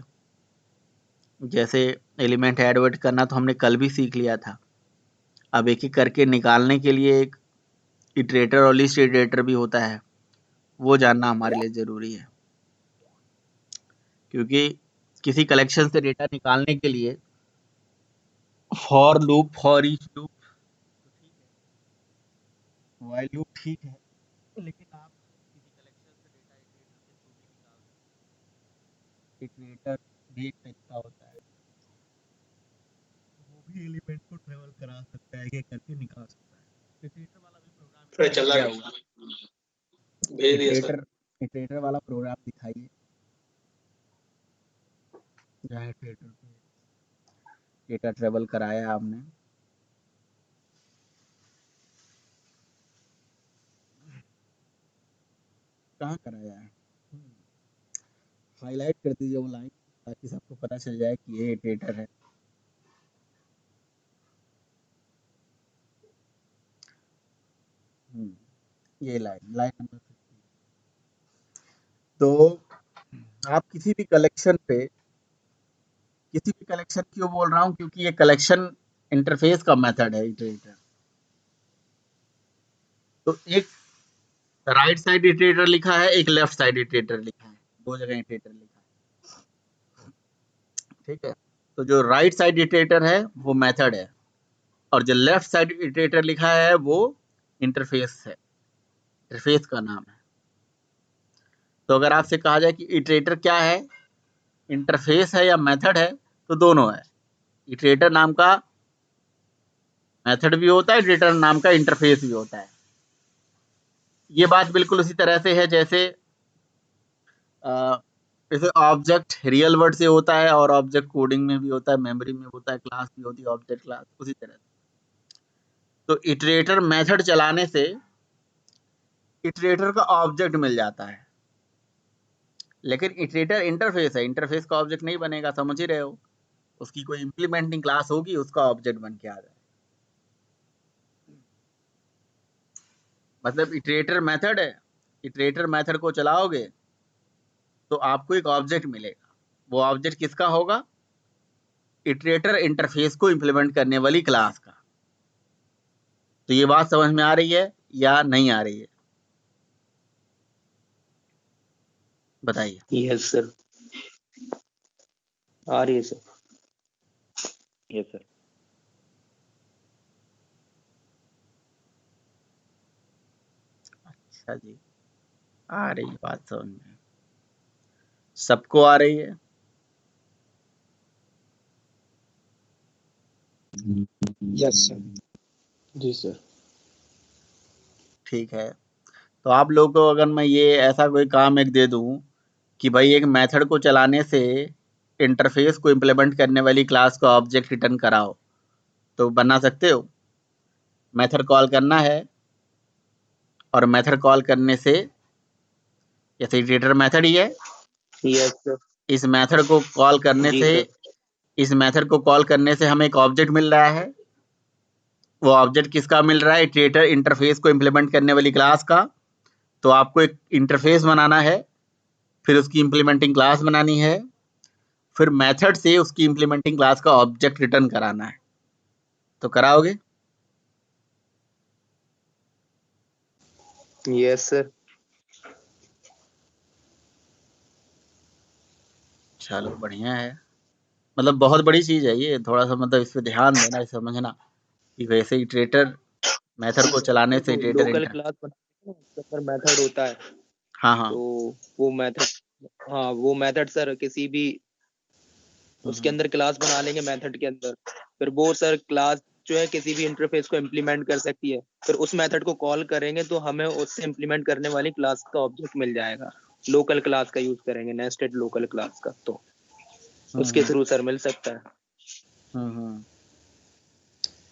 जैसे एलिमेंट ऐड वर्ड करना तो हमने कल भी सीख लिया था, अब एक एक करके निकालने के लिए एक इटरेटर और लिस्ट इटरेटर भी होता है, वो जानना हमारे लिए ज़रूरी है, क्योंकि किसी कलेक्शन से डेटा निकालने के लिए for loop, for each loop, while loop ठीक है, लेकिन आप किसी कलेक्शन से डेटा इटरेटर भी एक तरीका होता है, वो भी एलिमेंट को ट्रेवल करा सकता है, एक करके निकाल सकता है। इटरेटर वाला भी प्रोग्राम फिर इन्होंने चला दिया गया, हुआ है। भेज दिया सर। इटरेटर वाला प्रोग्राम दिखाइए, जहाँ इटरेटर पे डेटा ट्रेवल कराया आपने। कहाँ कराया है? हाईलाइट कर दीजिए वो लाइन ताकि सबको पता चल जाए कि ये इटरेटर है। ये लाइन नंबर 15। तो आप किसी भी कलेक्शन क्यों बोल रहा हूँ, क्योंकि ये कलेक्शन इंटरफेस का मेथड है इटरेटर। तो एक राइट साइड इटरेटर लिखा है, एक लेफ्ट साइड इटरेटर लिखा है, दो जगह इटरेटर लिखा है, ठीक है। तो जो राइट साइड इटरेटर है वो मेथड है और जो लेफ्ट साइड इटरेटर लिखा है वो इंटरफेस है, इंटरफेस का नाम है। तो अगर आपसे कहा जाए कि इटरेटर क्या है, इंटरफेस है या मेथड है, तो दोनों है। इटरेटर नाम का मेथड भी होता है, इटरेटर नाम का इंटरफेस भी होता है। ये बात बिल्कुल उसी तरह से है जैसे जैसे ऑब्जेक्ट रियल वर्ड से होता है और ऑब्जेक्ट कोडिंग में भी होता है, मेमोरी में होता है, क्लास भी होती है ऑब्जेक्ट क्लास, उसी तरह से। तो इटरेटर मेथड चलाने से इटरेटर का ऑब्जेक्ट मिल जाता है, लेकिन इटरेटर इंटरफेस है, इंटरफेस का ऑब्जेक्ट नहीं बनेगा, समझ ही रहे हो। उसकी कोई इंप्लीमेंटिंग क्लास होगी, उसका ऑब्जेक्ट बन के आ जाए। मतलब इटरेटर मेथड है, इटरेटर मेथड को चलाओगे तो आपको एक ऑब्जेक्ट मिलेगा। वो ऑब्जेक्ट किसका होगा? इटरेटर इंटरफेस को इंप्लीमेंट करने वाली क्लास का। तो ये बात समझ में आ रही है या नहीं आ रही है, बताइए। यस सर, आ रही है सर। Yes sir. अच्छा जी, आ रही बात समझ में, सबको आ रही है? Yes sir. जी सर। ठीक है। तो आप लोगों को अगर मैं ये ऐसा कोई काम एक दे दूं कि भाई एक मेथड को चलाने से इंटरफेस को इम्प्लीमेंट करने वाली क्लास का ऑब्जेक्ट रिटर्न कराओ, तो बना सकते हो? मेथड कॉल करना है और मेथड कॉल करने से, जैसे इटरेटर मेथड ही है, यस सर। इस मेथड को कॉल करने जी से सर। इस मेथड को कॉल करने से हमें एक ऑब्जेक्ट मिल रहा है। वो ऑब्जेक्ट किसका मिल रहा है? इटरेटर इंटरफेस को इम्प्लीमेंट करने वाली क्लास का। तो आपको एक इंटरफेस बनाना है, फिर उसकी इम्प्लीमेंटिंग क्लास बनानी है, फिर मेथड से उसकी इम्प्लीमेंटिंग क्लास का ऑब्जेक्ट रिटर्न कराना है। तो कराओगे? Yes sir. चलो बढ़िया है। मतलब बहुत बड़ी चीज है ये, थोड़ा सा मतलब इस पे ध्यान देना, ये समझना कि वैसे इटरेटर मेथड को चलाने से देखो, इटरेटर लोकल इंटर, क्लास बनाते हैं, उसके अंदर मेथड होता है। हाँ हाँ, तो वो मेथड, हाँ वो मेथड सर किसी भी उसके अंदर क्लास बना लेंगे मेथड के अंदर, फिर वो सर क्लास जो है किसी भी इंटरफेस को इम्प्लीमेंट कर सकती है। फिर उस मेथड को कॉल करेंगे तो हमें उससे इम्प्लीमेंट करने वाली क्लास का ऑब्जेक्ट मिल जाएगा। लोकल क्लास का यूज करेंगे, नेस्टेड लोकल क्लास का, तो उसके थ्रू सर मिल सकता है।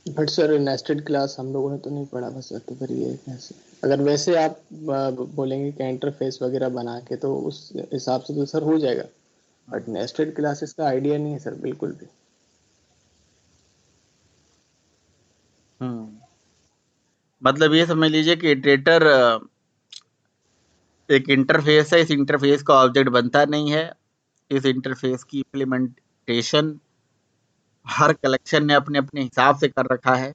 बट सर नेस्टेड क्लास हम लोगों ने तो नहीं पढ़ा, बस तो फिर ये कैसे, अगर वैसे आप बोलेंगे कि इंटरफेस वगैरह बना के, तो उस हिसाब से तो सर हो जाएगा। बट नेस्टेड क्लासेस का आइडिया नहीं है सर बिल्कुल भी। मतलब ये समझ लीजिए कि इटरेटर एक इंटरफेस है, इस इंटरफेस का ऑब्जेक्ट बनता नहीं है, इस इंटरफेस की इम्प्लीमेंटेशन हर कलेक्शन ने अपने अपने हिसाब से कर रखा है।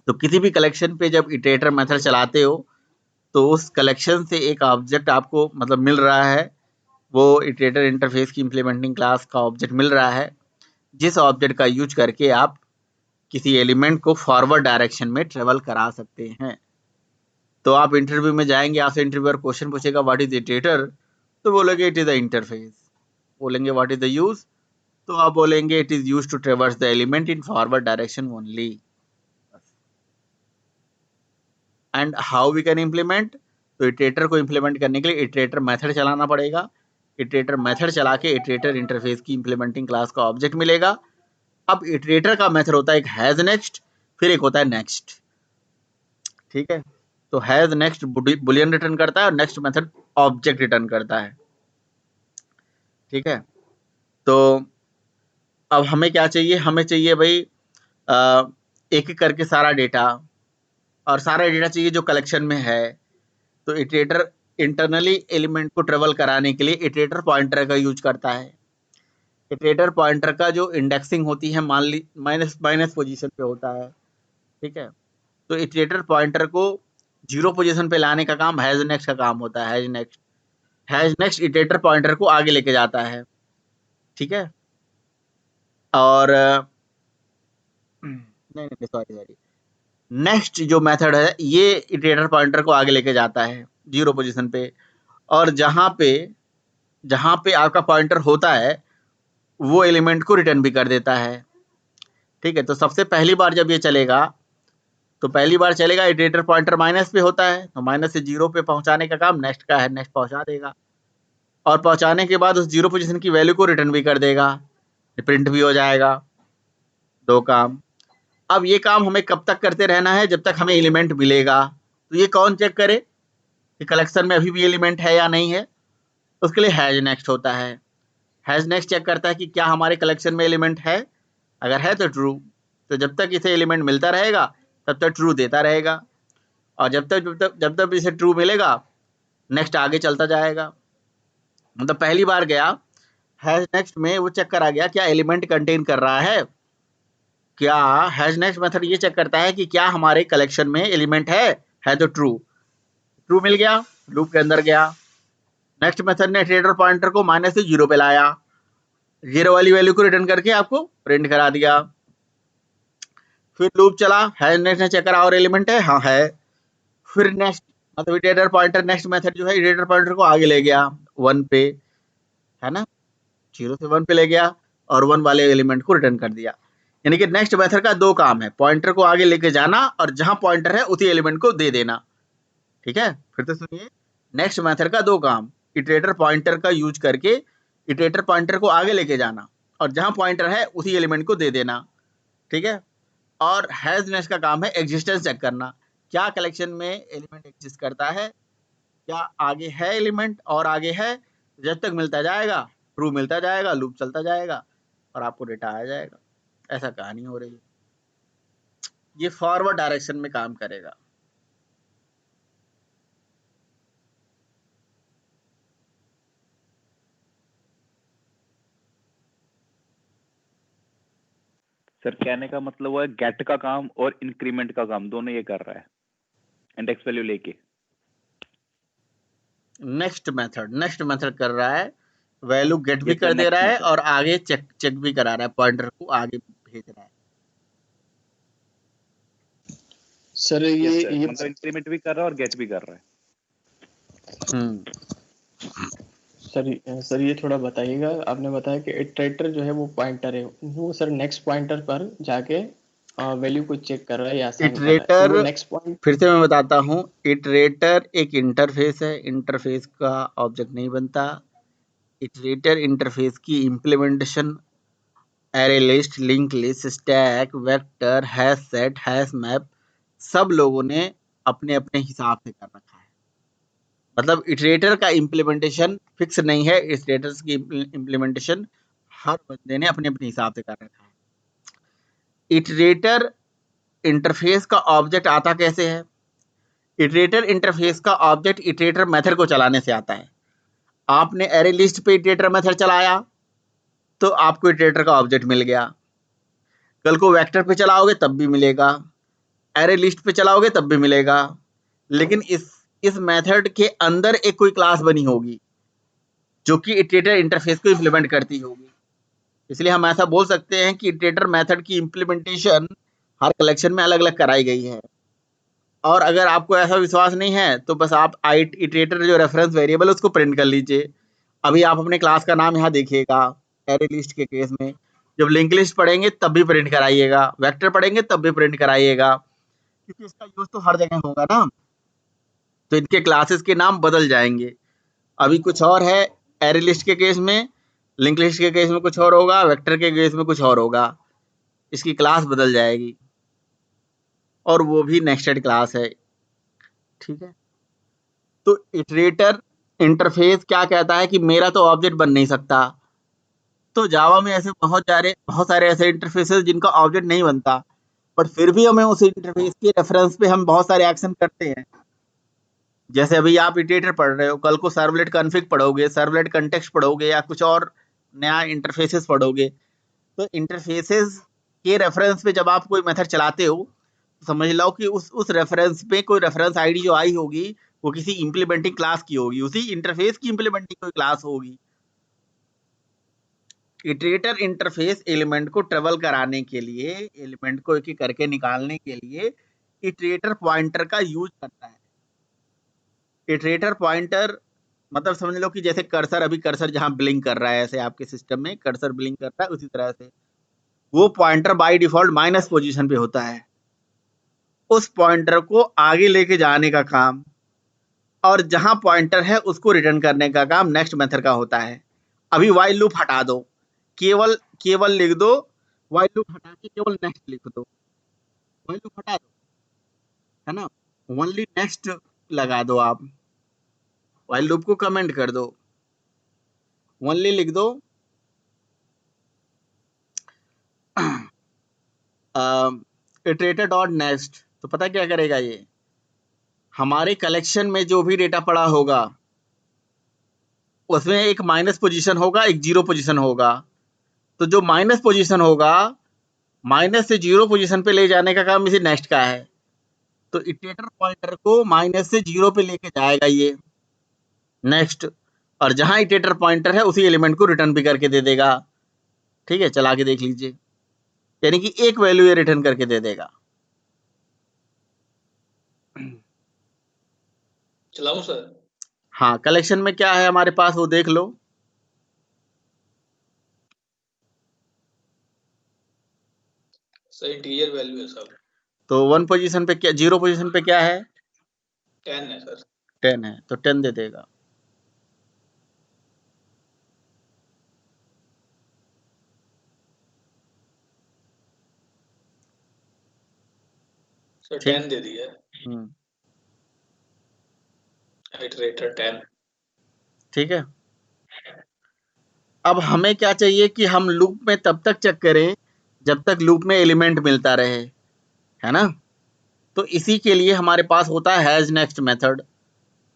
तो किसी भी कलेक्शन पे जब इटरेटर मेथड चलाते हो तो उस कलेक्शन से एक ऑब्जेक्ट आपको मतलब मिल रहा है, वो इटरेटर इंटरफेस की इम्प्लीमेंटिंग क्लास का ऑब्जेक्ट मिल रहा है, जिस ऑब्जेक्ट का यूज करके आप किसी एलिमेंट को फॉरवर्ड डायरेक्शन में ट्रेवल करा सकते हैं। तो आप इंटरव्यू में जाएंगे, आपसे इंटरव्यूअर क्वेश्चन पूछेगा व्हाट इज इटरेटर, तो बोलोगे इट इज द इंटरफेस। बोलेंगे व्हाट इज द यूज, तो आप बोलेंगे it is use to traverse the element in forward direction only. And how we can implement, तो इटरेटर को इम्प्लीमेंट करने के लिए इटरेटर मेथड चलाना पड़ेगा। इटरेटर मेथड चला के इटरेटर इंटरफेस की इम्प्लीमेंटिंग क्लास का ऑब्जेक्ट मिलेगा। अब इटरेटर का मेथड होता है एक हैज नेक्स्ट, फिर एक होता है नेक्स्ट, ठीक है। तो हैज नेक्स्ट बुलियन रिटर्न करता है और नेक्स्ट मेथड ऑब्जेक्ट रिटर्न करता है। ठीक है, तो अब हमें क्या चाहिए, हमें चाहिए भाई एक एक करके सारा डेटा, और सारा डेटा चाहिए जो कलेक्शन में है। तो इटरेटर इंटरनली एलिमेंट को ट्रेवल कराने के लिए इटरेटर पॉइंटर का यूज करता है। इटरेटर पॉइंटर का जो इंडेक्सिंग होती है मान ली माइनस पोजीशन पे होता है। ठीक है, तो इटरेटर पॉइंटर को 0 पोजीशन पे लाने का काम हैज नेक्स्ट का काम होता है। हैज नेक्स्ट इटरेटर पॉइंटर को आगे लेके जाता है। ठीक है, और नहीं सॉरी, नेक्स्ट जो मेथड है ये इटरेटर पॉइंटर को आगे लेके जाता है 0 पोजीशन पे, और जहां पे आपका पॉइंटर होता है वो एलिमेंट को रिटर्न भी कर देता है। ठीक है, तो सबसे पहली बार जब ये चलेगा तो पहली बार चलेगा इटरेटर पॉइंटर माइनस पे होता है, तो माइनस से 0 पे पहुंचाने का काम नेक्स्ट का है, नेक्स्ट पहुंचा देगा, और पहुंचाने के बाद उस 0 पोजीशन की वैल्यू को रिटर्न भी कर देगा, प्रिंट भी हो जाएगा। 2 काम। अब ये काम हमें कब तक करते रहना है, जब तक हमें एलिमेंट मिलेगा। तो ये कौन चेक करे कि कलेक्शन में अभी भी एलिमेंट है या नहीं है, उसके लिए हैज नेक्स्ट होता है। हैज नेक्स्ट चेक करता है कि क्या हमारे कलेक्शन में एलिमेंट है, अगर है तो ट्रू, तो जब तक इसे एलिमेंट मिलता रहेगा तब तक ट्रू देता रहेगा, और जब तक इसे ट्रू मिलेगा नेक्स्ट आगे चलता जाएगा। मतलब पहली बार गया हैज नेक्स्ट में वो चेक करा गया क्या एलिमेंट कंटेन कर रहा है, क्या हैज नेक्स्ट मेथड ये चेक करता है कि क्या हमारे कलेक्शन में एलिमेंट है तो ट्रू मिल गया, लूप के अंदर गया। नेक्स्ट मेथड ने इटरेटर पॉइंटर को माइनस से 0 पे लाया, 0 वाली वैल्यू को रिटर्न करके आपको प्रिंट करा दिया। फिर लूप चला, हैज नेक्स्ट ने चेक करा और एलिमेंट है, हाँ है। फिर नेक्स्ट मतलब इटरेटर पॉइंटर नेक्स्ट मेथड जो है इटरेटर पॉइंटर को आगे ले गया 1 पे, है ना, 0 से 1 पे ले गया और 1 वाले एलिमेंट को रिटर्न कर दिया। यानी कि नेक्स्ट मेथड का 2 काम है, पॉइंटर को आगे लेके जाना और जहां पॉइंटर है उसी एलिमेंट को दे देना। ठीक है, फिर तो सुनिए, नेक्स्ट मेथड का 2 काम, इटरेटर पॉइंटर का यूज करके इटरेटर पॉइंटर को आगे लेके जाना और जहां पॉइंटर है उसी एलिमेंट को दे देना। ठीक है, और हैज नेक्स्ट का काम है एग्जिस्टेंस चेक करना, क्या कलेक्शन में एलिमेंट एग्जिस्ट करता है, क्या आगे है एलिमेंट और आगे है, जब तक मिलता जाएगा ट्रू मिलता जाएगा, लूप चलता जाएगा और आपको डेटा आ जाएगा। ऐसा कहानी हो रही है, ये फॉरवर्ड डायरेक्शन में काम करेगा। सर कहने का मतलब वो है गेट का काम और इंक्रीमेंट का काम दोनों ये कर रहा है इंडेक्स वैल्यू लेके। नेक्स्ट मेथड कर रहा है, वैल्यू गेट भी कर दे रहा है और आगे चेक भी करा रहा है, पॉइंटर को आगे भेज रहा है। सर ये मतलब इंक्रीमेंट भी कर रहा है और गेट भी कर रहा है। सर ये थोड़ा बताइएगा, आपने बताया कि इटरेटर जो है वो पॉइंटर है, वो सर नेक्स्ट पॉइंटर पर जाके वैल्यू को चेक कर रहा है या असाइन कर रहा है। इटरेटर तो नेक्स्ट पॉइंट फिर से मैं बताता हूँ, इटरेटर एक इंटरफेस है, इंटरफेस का ऑब्जेक्ट नहीं बनता। इटरेटर इंटरफेस की implementation array list, link list, stack, vector, hash set, hash map सब लोगों ने अपने अपने हिसाब से कर रखा है। मतलब इटरेटर का इम्प्लीमेंटेशन फिक्स नहीं है, इटरेटर्स की इम्प्लीमेंटेशन हर बंदे ने अपने अपने हिसाब से कर रखा है। इटरेटर इंटरफेस का ऑब्जेक्ट आता कैसे है, इटरेटर इंटरफेस का ऑब्जेक्ट इटरेटर मेथड को चलाने से आता है। आपने एरे लिस्ट पे इटरेटर मेथड चलाया तो आपको इटरेटर का ऑब्जेक्ट मिल गया, कल को वेक्टर पे चलाओगे तब भी मिलेगा, एरे लिस्ट पे चलाओगे तब भी मिलेगा, लेकिन इस मेथड के अंदर एक कोई क्लास बनी होगी जो कि इटरेटर इंटरफेस को इम्प्लीमेंट करती होगी। इसलिए हम ऐसा बोल सकते हैं कि इटरेटर मेथड की इम्प्लीमेंटेशन हर कलेक्शन में अलग अलग कराई गई है। और अगर आपको ऐसा विश्वास नहीं है तो बस आप इटरेटर जो रेफरेंस वेरिएबल है उसको प्रिंट कर लीजिए। अभी आप अपने क्लास का नाम यहाँ देखिएगा, एरे लिस्ट के केस में जब लिंक लिस्ट पढ़ेंगे तब भी प्रिंट कराइएगा, वेक्टर पढ़ेंगे तब भी प्रिंट कराइएगा, क्योंकि इसका यूज तो हर जगह होगा ना, तो इनके क्लासेस के नाम बदल जाएंगे। अभी कुछ और है एरे लिस्ट के केस में, लिंक लिस्ट के केस में कुछ और होगा, वेक्टर के केस में कुछ और होगा, इसकी क्लास बदल जाएगी और वो भी नेक्स्टेड क्लास है। ठीक है। तो इटरेटर इंटरफेस क्या कहता है कि मेरा तो ऑब्जेक्ट बन नहीं सकता। तो जावा में ऐसे बहुत सारे ऐसे इंटरफेसेस जिनका ऑब्जेक्ट नहीं बनता, बट फिर भी हमें उस इंटरफेस के रेफरेंस पे हम बहुत सारे एक्शन करते हैं। जैसे अभी आप इटरेटर पढ़ रहे हो, कल को सर्वलेट कॉन्फ़िग पढ़ोगे, सर्वलेट कंटेक्स्ट पढ़ोगे या कुछ और नया इंटरफेसेस पढ़ोगे। तो इंटरफेसेस के रेफरेंस पे जब आप कोई मेथड चलाते हो, तो समझ लो कि उस रेफरेंस पे कोई रेफरेंस आईडी जो आई होगी वो किसी इंप्लीमेंटिंग क्लास की होगी, उसी इंटरफेस की इंप्लीमेंटिंग कोई क्लास होगी। इटरेटर इंटरफेस एलिमेंट को ट्रेवल कराने के लिए, एलिमेंट को एक एक करके निकालने के लिए इटरेटर पॉइंटर का यूज करता है। इटरेटर पॉइंटर मतलब समझ लो कि जैसे कर्सर, अभी कर्सर जहां ब्लिंक कर रहा है, ऐसे आपके सिस्टम में कर्सर ब्लिंक कर रहा है, उसी तरह से वो pointer by default minus position पे होता है। उस पॉइंटर को आगे लेके जाने का काम और जहां पॉइंटर है उसको रिटर्न करने का काम नेक्स्ट मेथड का होता है। अभी वाइल लूप हटा दो, केवल केवल लिख दो, वाइल लूप हटा के केवल नेक्स्ट लिख दो, वाइल लूप हटा दो, है ना, ओनली नेक्स्ट लगा दो आप, वाइल लूप को कमेंट कर दो, ओनली लिख दो इटरेटर डॉट नेक्स्ट। तो पता क्या करेगा ये, हमारे कलेक्शन में जो भी डेटा पड़ा होगा उसमें एक माइनस पोजीशन होगा, एक जीरो पोजीशन होगा। तो जो माइनस पोजीशन होगा, माइनस से जीरो पोजीशन पे ले जाने का काम इसी नेक्स्ट का है। तो इटरेटर पॉइंटर को माइनस से जीरो पे लेके जाएगा ये नेक्स्ट, और जहां इटरेटर पॉइंटर है उसी एलिमेंट को रिटर्न भी करके दे देगा। ठीक है, चला के देख लीजिए, यानी कि एक वैल्यू ये रिटर्न करके दे देगा। चलाऊं सर? हाँ, कलेक्शन में क्या है हमारे पास वो देख लो। सर इंटीजर वैल्यू है सब। तो वन पोजीशन पे क्या, जीरो पोजीशन पे क्या है, 10 है सर। 10 है, तो 10 दे देगा। सर ठीक। 10 दे दिया हम्म, इटरेटर 10। ठीक है। अब हमें क्या चाहिए कि हम लूप में तब तक चेक करें जब तक लूप में एलिमेंट मिलता रहे, है ना। तो इसी के लिए हमारे पास होता है has next method.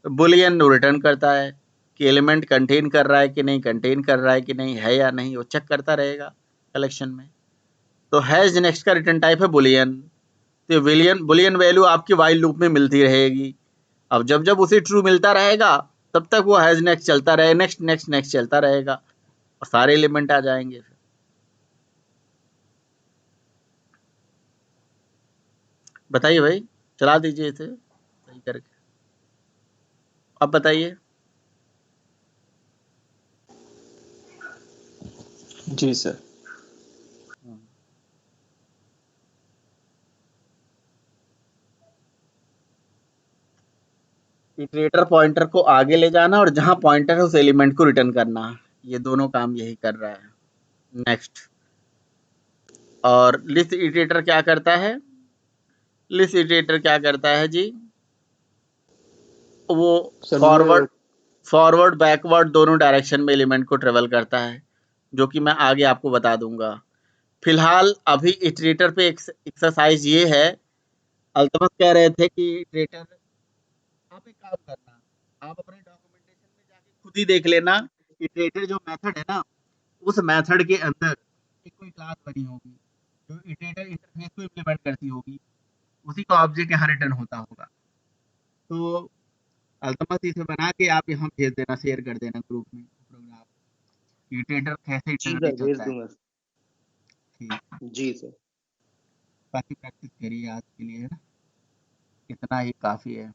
Boolean return करता है कि एलिमेंट कंटेन कर रहा है कि नहीं, कंटेन कर रहा है कि नहीं, है या नहीं, वो चेक करता रहेगा कलेक्शन में। तो हैज नेक्स्ट का रिटर्न टाइप है बुलियन। तो बुलियन बुलियन वैल्यू आपकी वाइल लूप में मिलती रहेगी। अब जब जब उसे ट्रू मिलता रहेगा तब तक वो हैज नेक्स्ट चलता रहे, नेक्स्ट नेक्स्ट नेक्स्ट चलता रहेगा और सारे एलिमेंट आ जाएंगे। फिर बताइए भाई, चला दीजिए इसे सही करके। अब बताइए। जी सर। इटरेटर पॉइंटर को आगे ले जाना और जहां पॉइंटर है उस एलिमेंट को रिटर्न करना, ये दोनों काम यही कर रहा है। नेक्स्ट। और लिस्ट इटरेटर क्या करता है, लिस्ट इटरेटर क्या करता है जी, वो सर फॉरवर्ड ये फॉरवर्ड बैकवर्ड दोनों डायरेक्शन में एलिमेंट को ट्रेवल करता है, जो कि मैं आगे आपको बता दूंगा। फिलहाल अभी इटरेटर पे एक्सरसाइज ये है, अल्तमस कह रहे थे कि इटरेटर, आप एक काम करना, आप अपने डॉक्यूमेंटेशन में जाके खुद ही देख लेना, इटरेटर जो मेथड है ना, उस मेथड के अंदर एक कोई क्लास बनी होगी जो इटरेटर इंटरफेस को इम्प्लीमेंट करती होगी, उसी का ऑब्जेक्ट यहाँ रिटर्न होता होगा। तो अल्तमस इसे बना के आप यहाँ भेज देना, शेयर कर देना ग्रुप में प्रोग्राम, इटरेटर कैसे जी सर, इंटरनेट भेज होता है। दूंगा। ठीक, जी सर। बाकी प्रैक्टिस करिए आज के लिए, है ना, इतना ही काफ़ी है।